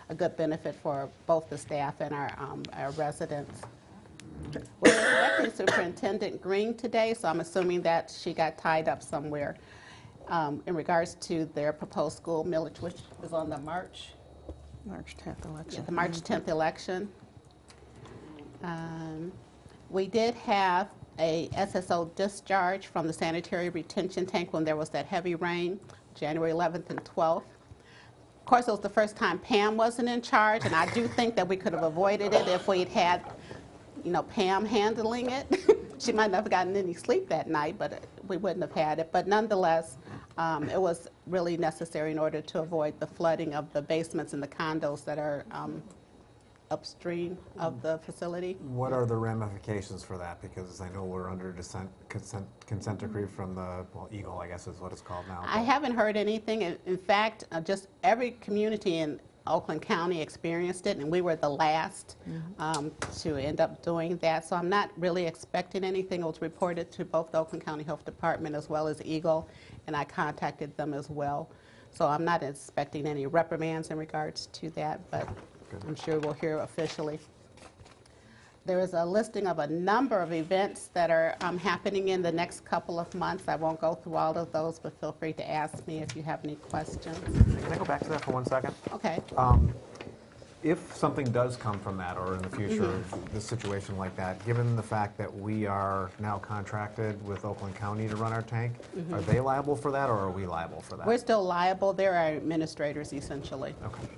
a good benefit for both the staff and our residents. We're expecting Superintendent Green today, so I'm assuming that she got tied up somewhere. In regards to their proposed school millage, which is on the March 10th election. Yeah, the March 10th election. We did have a SSO discharge from the sanitary retention tank when there was that heavy rain, January 11th and 12th. Of course, it was the first time Pam wasn't in charge, and I do think that we could have avoided it if we'd had, Pam handling it. She might not have gotten any sleep that night, but we wouldn't have had it. But nonetheless, it was really necessary in order to avoid the flooding of the basements and the condos that are upstream of the facility. What are the ramifications for that? Because I know we're under consent decree from the, well, Eagle, I guess is what it's called now. I haven't heard anything. In fact, just every community in Oakland County experienced it, and we were the last to end up doing that. So I'm not really expecting anything. It was reported to both the Oakland County Health Department as well as Eagle, and I contacted them as well. So I'm not expecting any reprimands in regards to that, but I'm sure we'll hear officially. There is a listing of a number of events that are happening in the next couple of months. I won't go through all of those, but feel free to ask me if you have any questions. Can I go back to that for 1 second? Okay. If something does come from that, or in the future, this situation like that, given the fact that we are now contracted with Oakland County to run our tank, are they liable for that, or are we liable for that? We're still liable. They're our administrators, essentially. Okay.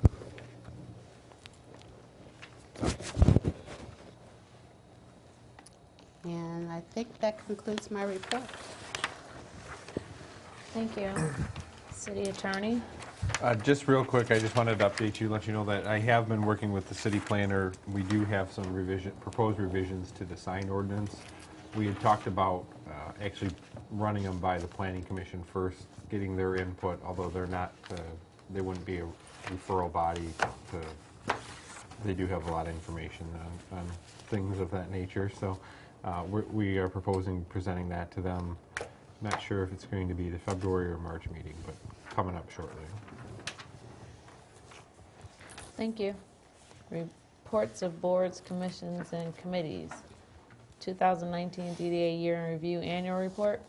And I think that concludes my report. Thank you. City Attorney? Just real quick, I just wanted to update you, let you know that I have been working with the city planner. We do have some proposed revisions to the sign ordinance. We had talked about actually running them by the planning commission first, getting their input, although they're not, they wouldn't be a referral body. They do have a lot of information on things of that nature. So we are proposing presenting that to them. Not sure if it's going to be the February or March meeting, but coming up shortly. Thank you. Reports of boards, commissions, and committees. 2019 DDA Year in Review Annual Report.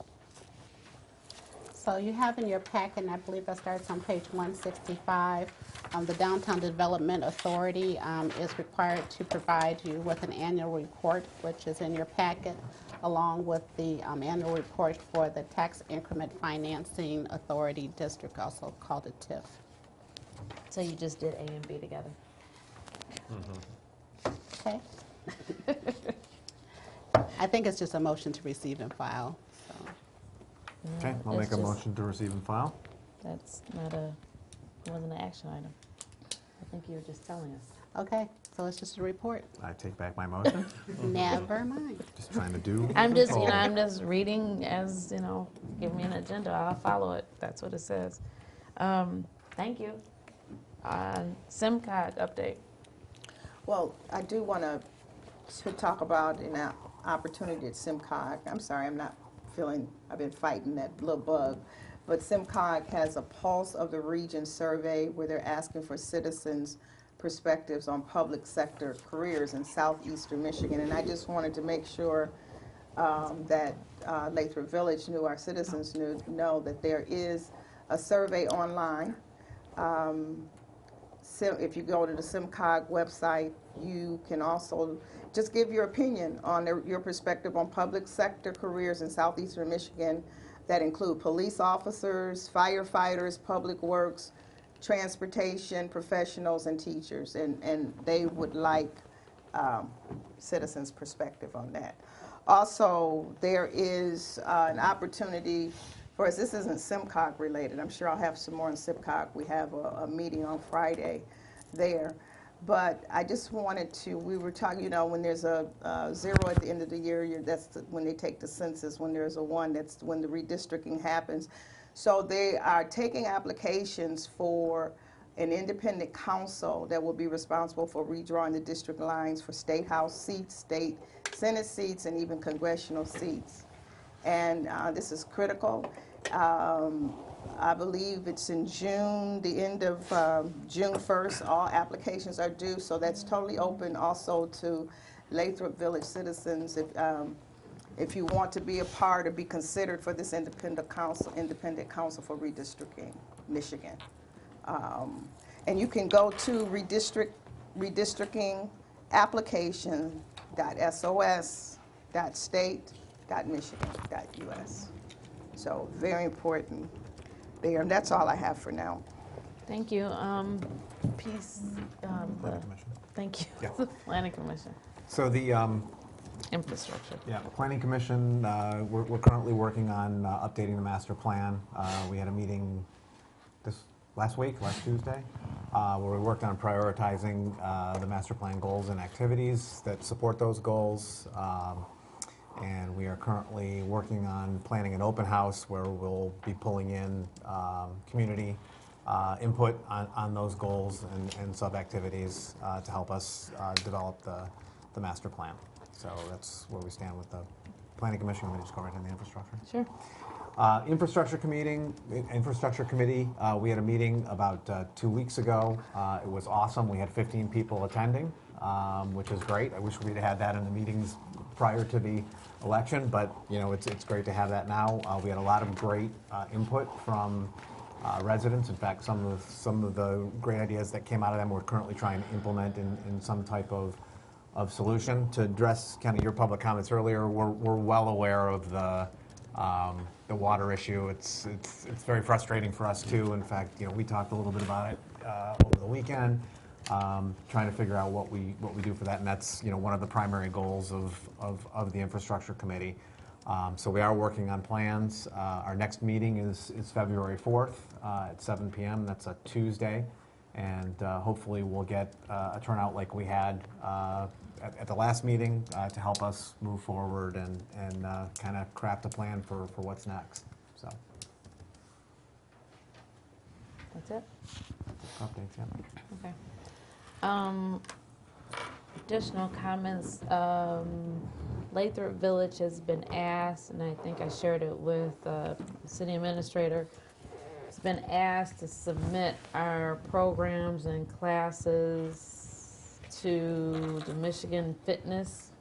So you have in your packet, and I believe that starts on page 165, the Downtown Development Authority is required to provide you with an annual report, which is in your packet, along with the annual report for the Tax Increment Financing Authority District, also called a TIF. So you just did A and B together. Okay. I think it's just a motion to receive and file. So. Okay, I'll make a motion to receive and file. That's not it wasn't an action item. I think you were just telling us. Okay, so it's just a report. I take back my motion. Never mind. Just trying to do. I'm just, I'm just reading as, give me an agenda, I'll follow it. That's what it says. Thank you. SIMCOG update. Well, I do want to talk about an opportunity at SIMCOG. I'm sorry, I've been fighting that little bug. But SIMCOG has a Pulse of the Region survey where they're asking for citizens' perspectives on public sector careers in southeastern Michigan. And I just wanted to make sure that Lathrup Village our citizens know that there is a survey online. If you go to the SIMCOG website, you can also just give your opinion on your perspective on public sector careers in southeastern Michigan that include police officers, firefighters, public works, transportation professionals, and teachers. And they would like citizens' perspective on that. Also, there is an opportunity for us. This isn't SIMCOG related. I'm sure I'll have some more on SIMCOG. We have a meeting on Friday there. But I just wanted to, we were talking, when there's a 0 at the end of the year, that's when they take the census. When there's a 1, that's when the redistricting happens. So they are taking applications for an independent council that will be responsible for redrawing the district lines for state house seats, state senate seats, and even congressional seats. And this is critical. I believe it's in June, the end of June 1st, all applications are due, so that's totally open also to Lathrup Village citizens if you want to be a part or be considered for this independent council for redistricting Michigan. And you can go to redistricting application.sos.state.michigan.us. So very important there, and that's all I have for now. Thank you. Peace. Planning Commission. Thank you. Yeah. The Planning Commission. So the Infrastructure. the Planning Commission, we're currently working on updating the master plan. We had a meeting last Tuesday, where we worked on prioritizing the master plan goals and activities that support those goals. And we are currently working on planning an open house where we'll be pulling in community input on those goals and sub-activities to help us develop the master plan. So that's where we stand with the Planning Commission. Let me just go right into the infrastructure. Sure. Infrastructure Committee, we had a meeting about 2 weeks ago. It was awesome. We had 15 people attending, which is great. I wish we'd had that in the meetings prior to the election, but you know, it's great to have that now. We had a lot of great input from residents. In fact, some of the great ideas that came out of them we're currently trying to implement in some type of solution. To address kind of your public comments earlier, we're well aware of the water issue. It's very frustrating for us too. In fact, you know, we talked a little bit about it over the weekend, trying to figure out what we do for that, and that's, you know, one of the primary goals of the Infrastructure Committee. So we are working on plans. Our next meeting is February 4th at 7 p.m. That's a Tuesday, and hopefully we'll get a turnout like we had at the last meeting to help us move forward and kind of craft a plan for what's next. So That's it? updates, yeah. Okay. Additional comments. Lathrup Village has been asked, and I think I shared it with the city administrator. It's been asked to submit our programs and classes to the Michigan Fitness,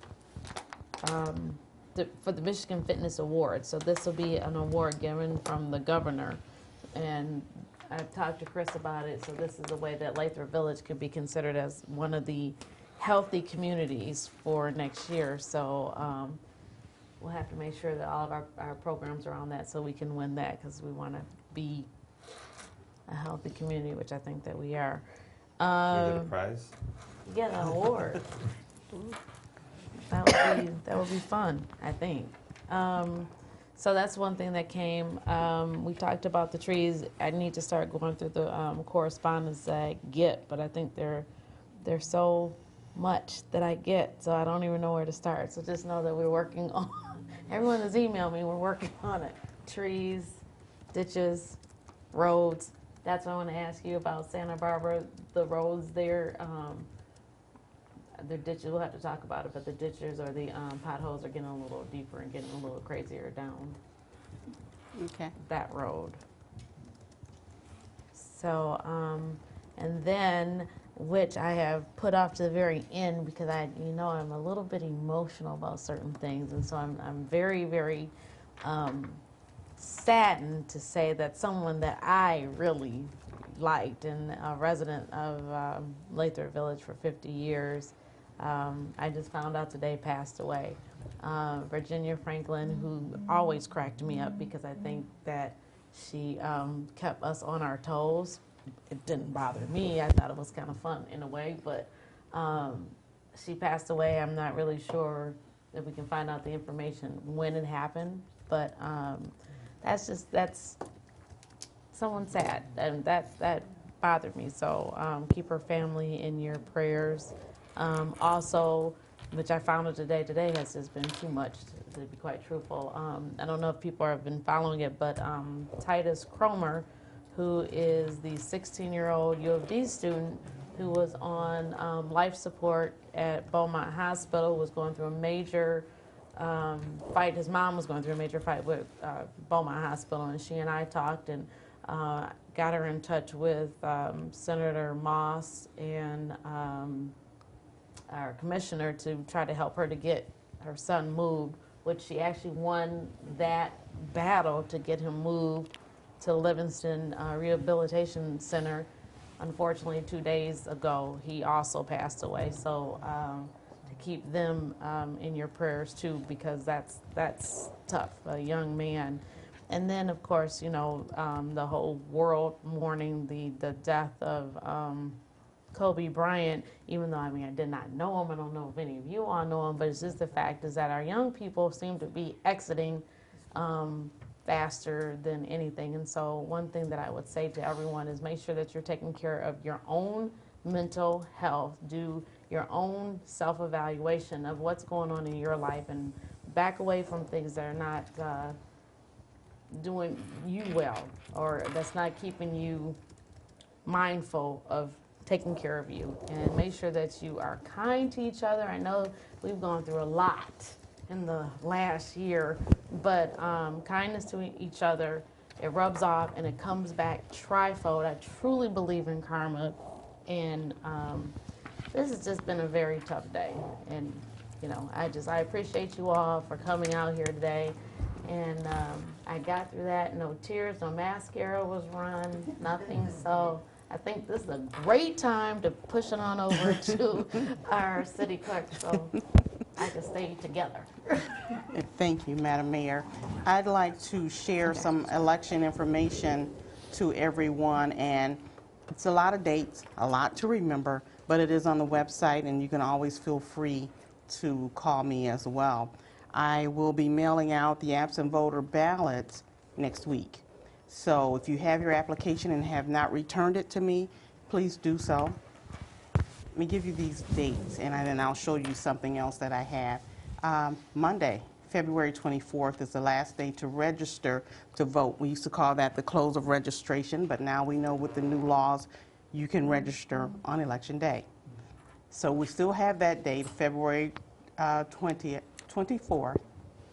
for the Michigan Fitness Award. So this will be an award given from the governor. And I've talked to Chris about it, so this is a way that Lathrup Village could be considered as one of the healthy communities for next year. So we'll have to make sure that all of our programs are on that so we can win that, because we want to be a healthy community, which I think that we are. Can we get a prize? Get an award. That would be fun, I think. So that's one thing that came. We talked about the trees. I need to start going through the correspondence that I get, but I think there's so much that I get, so I don't even know where to start. So just know that we're working on. Everyone has emailed me. We're working on it. Trees, ditches, roads. That's what I want to ask you about Santa Barbara. The roads there. The ditches, we'll have to talk about it, but the ditches or the potholes are getting a little deeper and getting a little crazier down that road. So, and then, which I have put off to the very end because I'm a little bit emotional about certain things, and so I'm very, very saddened to say that someone that I really liked and a resident of Lathrup Village for 50 years, I just found out today passed away. Virginia Franklin, who always cracked me up because I think that she kept us on our toes. It didn't bother me. I thought it was kind of fun in a way, but she passed away. I'm not really sure that we can find out the information when it happened, but that's someone sad, and that bothered me. So keep her family in your prayers. Also, which I found out today has just been too much, to be quite truthful. I don't know if people have been following it, but Titus Cromer, who is the 16-year-old U of D student who was on life support at Beaumont Hospital, was going through a major fight. His mom was going through a major fight with Beaumont Hospital, and she and I talked and got her in touch with Senator Moss and our commissioner to try to help her to get her son moved, which she actually won that battle to get him moved to Livingston Rehabilitation Center. Unfortunately, 2 days ago, he also passed away. So to keep them in your prayers too, because that's tough, a young man. And then, of course, the whole world mourning the death of Kobe Bryant, even though, I did not know him. I don't know if any of you all know him, but it's just the fact is that our young people seem to be exiting faster than anything. And so one thing that I would say to everyone is make sure that you're taking care of your own mental health. Do your own self-evaluation of what's going on in your life and back away from things that are not doing you well or that's not keeping you mindful of taking care of you. And make sure that you are kind to each other. I know we've gone through a lot in the last year, but kindness to each other, it rubs off and it comes back trifold. I truly believe in karma, and this has just been a very tough day. And you know, I appreciate you all for coming out here today. And I got through that. No tears, no mascara was run, nothing. So I think this is a great time to push it on over to our city clerk so I can stay together. Thank you, Madam Mayor. I'd like to share some election information to everyone, and it's a lot of dates, a lot to remember, but it is on the website, and you can always feel free to call me as well. I will be mailing out the absent voter ballots next week. So if you have your application and have not returned it to me, please do so. Let me give you these dates, and then I'll show you something else that I have. Monday, February 24th is the last day to register to vote. We used to call that the close of registration, but now we know with the new laws, you can register on Election Day. So we still have that date, February 24th,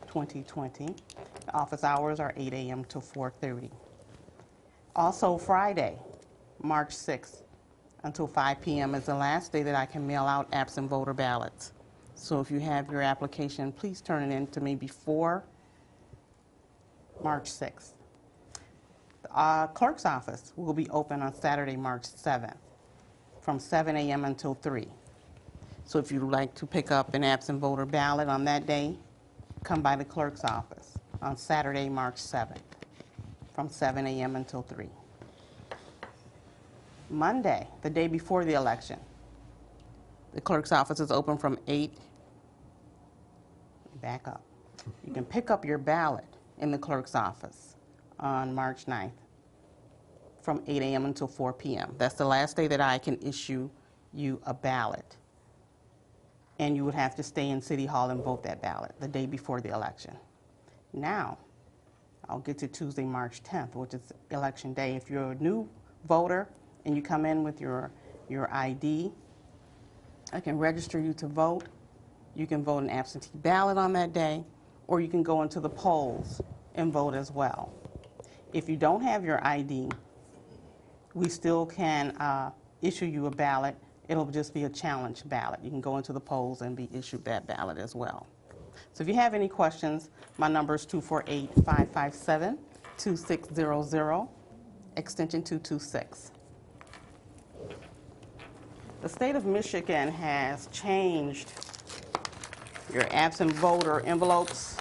2020. The office hours are 8 a.m. to 4:30. Also Friday, March 6th, until 5 p.m. is the last day that I can mail out absent voter ballots. So if you have your application, please turn it in to me before March 6th. The clerk's office will be open on Saturday, March 7th, from 7 a.m. until 3. So if you'd like to pick up an absent voter ballot on that day, come by the clerk's office on Saturday, March 7th, from 7 a.m. until 3. Monday, the day before the election, the clerk's office is open from 8. Back up. You can pick up your ballot in the clerk's office on March 9th from 8 a.m. until 4 p.m. That's the last day that I can issue you a ballot. And you would have to stay in City Hall and vote that ballot the day before the election. Now, I'll get to Tuesday, March 10th, which is Election Day. If you're a new voter and you come in with your ID, I can register you to vote. You can vote an absentee ballot on that day, or you can go into the polls and vote as well. If you don't have your ID, we still can issue you a ballot. It'll just be a challenge ballot. You can go into the polls and be issued that ballot as well. So if you have any questions, my number is 248-557-2600, extension 226. The state of Michigan has changed your absent voter envelopes,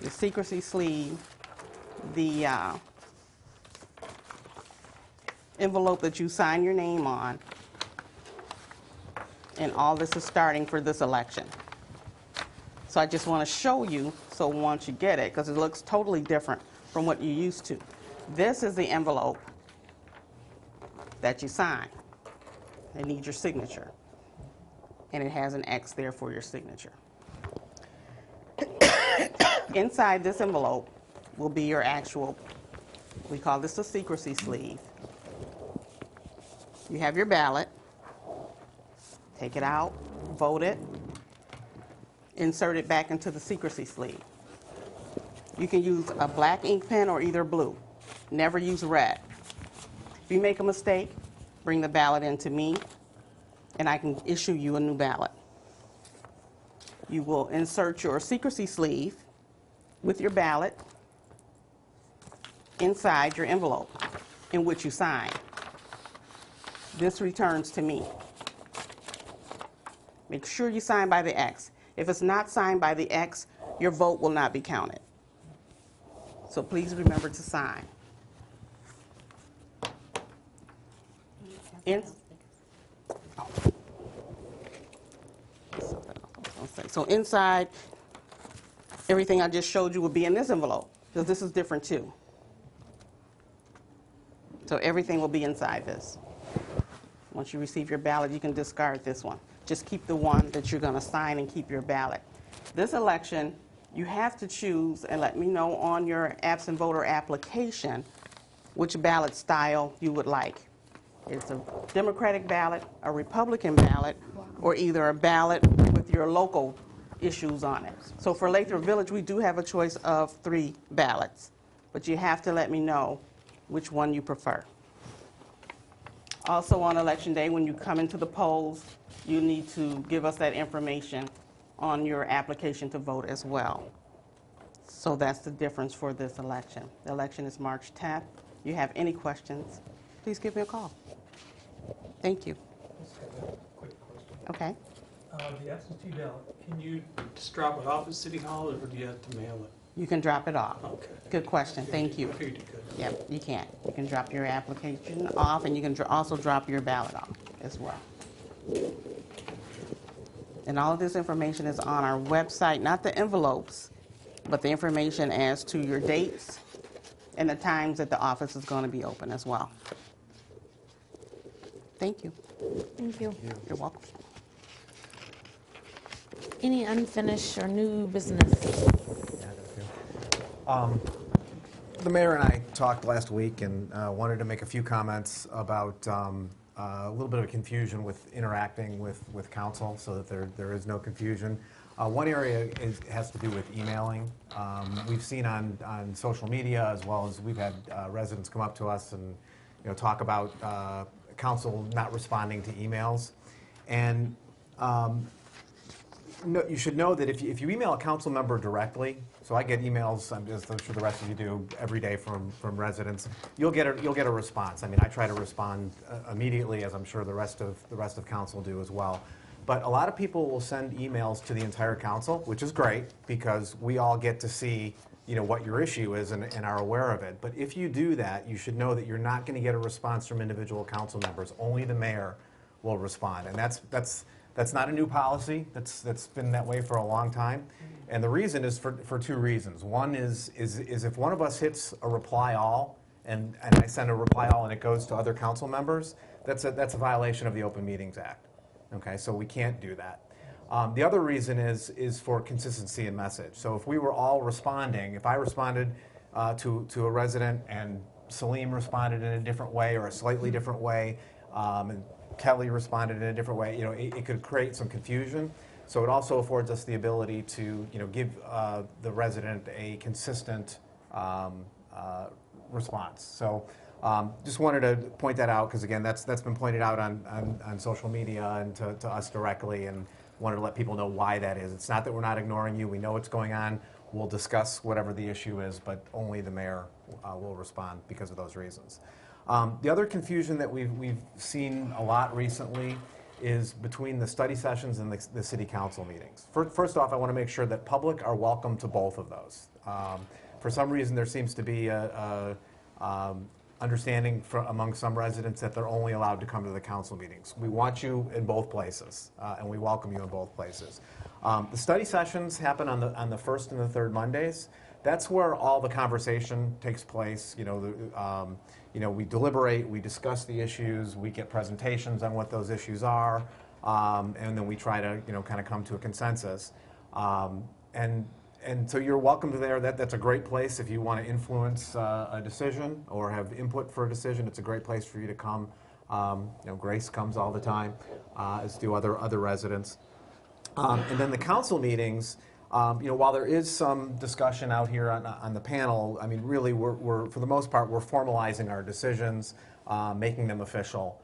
the secrecy sleeve, the envelope that you sign your name on, and all this is starting for this election. So I just want to show you, so once you get it, because it looks totally different from what you used to. This is the envelope that you sign. It needs your signature, and it has an X there for your signature. Inside this envelope will be your actual, we call this the secrecy sleeve. You have your ballot. Take it out, vote it, insert it back into the secrecy sleeve. You can use a black ink pen or either blue. Never use red. If you make a mistake, bring the ballot in to me, and I can issue you a new ballot. You will insert your secrecy sleeve with your ballot inside your envelope in which you sign. This returns to me. Make sure you sign by the X. If it's not signed by the X, your vote will not be counted. So please remember to sign. So inside Everything I just showed you would be in this envelope, because this is different too. So everything will be inside this. Once you receive your ballot, you can discard this one. Just keep the one that you're going to sign and keep your ballot. This election, you have to choose and let me know on your absent voter application which ballot style you would like. It's a Democratic ballot, a Republican ballot, or either a ballot with your local issues on it. So for Lathrup Village, we do have a choice of 3 ballots, but you have to let me know which one you prefer. Also on election day, when you come into the polls, you need to give us that information on your application to vote as well. So that's the difference for this election. The election is March 10th. If you have any questions, please give me a call. Thank you. Quick question. Okay. The absentee ballot, can you just drop it off at City Hall, or do you have to mail it? You can drop it off. Okay. Good question. Thank you. I figured you could. Yep, you can. You can drop your application off, and you can also drop your ballot off as well. And all of this information is on our website, not the envelopes, but the information as to your dates and the times that the office is going to be open as well. Thank you. Thank you. You're welcome. Any unfinished or new business? The mayor and I talked last week and wanted to make a few comments about a little bit of confusion with interacting with council, so that there is no confusion. One area has to do with emailing. We've seen on social media, as well as we've had residents come up to us and talk about council not responding to emails. And no, you should know that if you email a council member directly, so I get emails, I'm sure the rest of you do, every day from residents, you'll get a response. I mean, I try to respond immediately, as I'm sure the rest of council do as well. But a lot of people will send emails to the entire council, which is great, because we all get to see what your issue is and are aware of it. But if you do that, you should know that you're not going to get a response from individual council members. Only the mayor will respond, and that's not a new policy. That's been that way for a long time. And the reason is for 2 reasons. One is if one of us hits a reply all, and I send a reply all and it goes to other council members, that's a violation of the Open Meetings Act. Okay, so we can't do that. The other reason is for consistency in message. So if we were all responding, if I responded to a resident and Salim responded in a different way or a slightly different way, and Kelly responded in a different way, it could create some confusion. So it also affords us the ability to give the resident a consistent response. So just wanted to point that out, because again, that's been pointed out on social media and to us directly, and wanted to let people know why that is. It's not that we're not ignoring you. We know what's going on. We'll discuss whatever the issue is, but only the mayor will respond because of those reasons. The other confusion that we've seen a lot recently is between the study sessions and the city council meetings. First off, I want to make sure that public are welcome to both of those. For some reason, there seems to be a understanding among some residents that they're only allowed to come to the council meetings. We want you in both places, and we welcome you in both places. The study sessions happen on the first and the third Mondays. That's where all the conversation takes place. We deliberate, we discuss the issues, we get presentations on what those issues are, and then we try to kind of come to a consensus. And so you're welcome to there. That's a great place if you want to influence a decision or have input for a decision. It's a great place for you to come. Grace comes all the time, as do other residents. And then the council meetings, while there is some discussion out here on the panel, I mean, really, we're for the most part, we're formalizing our decisions, making them official.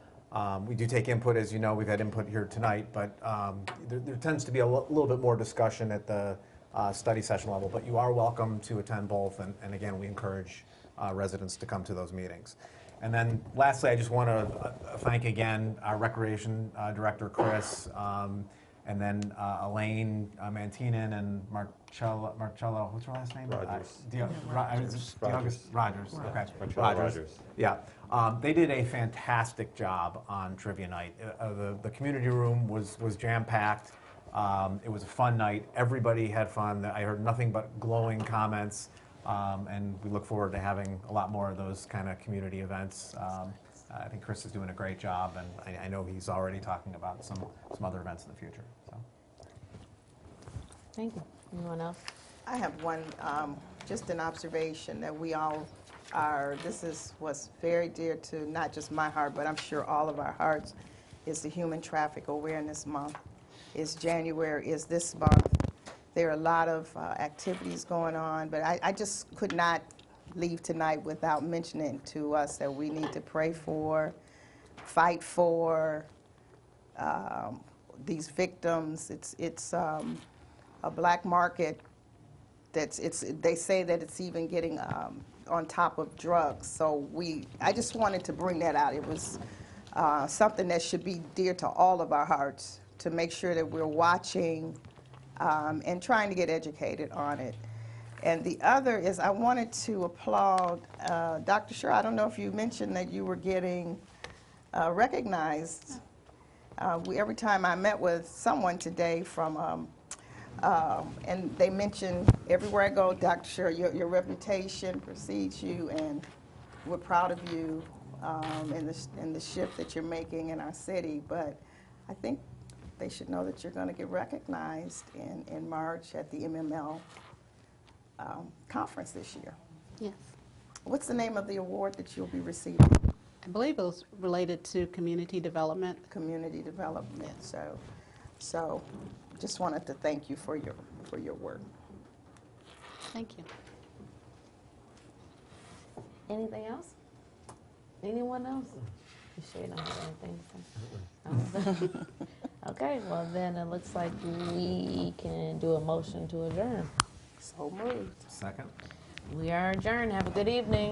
We do take input, as you know, we've had input here tonight, but there tends to be a little bit more discussion at the study session level, but you are welcome to attend both, and again, we encourage residents to come to those meetings. And then lastly, I just want to thank again our Recreation Director, Chris, and then Elaine Mantinen and Marcello, what's her last name? Rogers. Rogers. Okay. Rogers. Yeah. They did a fantastic job on trivia night. The community room was jam-packed. It was a fun night. Everybody had fun. I heard nothing but glowing comments, and we look forward to having a lot more of those kind of community events. I think Chris is doing a great job, and I know he's already talking about some other events in the future. So. Thank you. Anyone else? I have one, just an observation that we all are, this is what's very dear to not just my heart, but I'm sure all of our hearts, is the Human Traffic Awareness Month. Is January, is this month. There are a lot of activities going on, but I just could not leave tonight without mentioning to us that we need to pray for, fight for these victims. It's a black market they say that it's even getting on top of drugs. So I just wanted to bring that out. It was something that should be dear to all of our hearts, to make sure that we're watching and trying to get educated on it. And the other is I wanted to applaud Dr. Sher. I don't know if you mentioned that you were getting recognized. Every time I met with someone today from, and they mentioned everywhere I go, Dr. Sher, your reputation precedes you, and we're proud of you in the shift that you're making in our city. But I think they should know that you're going to get recognized in March at the MML conference this year. Yes. What's the name of the award that you'll be receiving? I believe it was related to community development. Community development. So just wanted to thank you for your work. Thank you. Anything else? Anyone else? You sure you don't have anything to say? Okay, well then it looks like we can do a motion to adjourn. So moved. Second. We are adjourned. Have a good evening.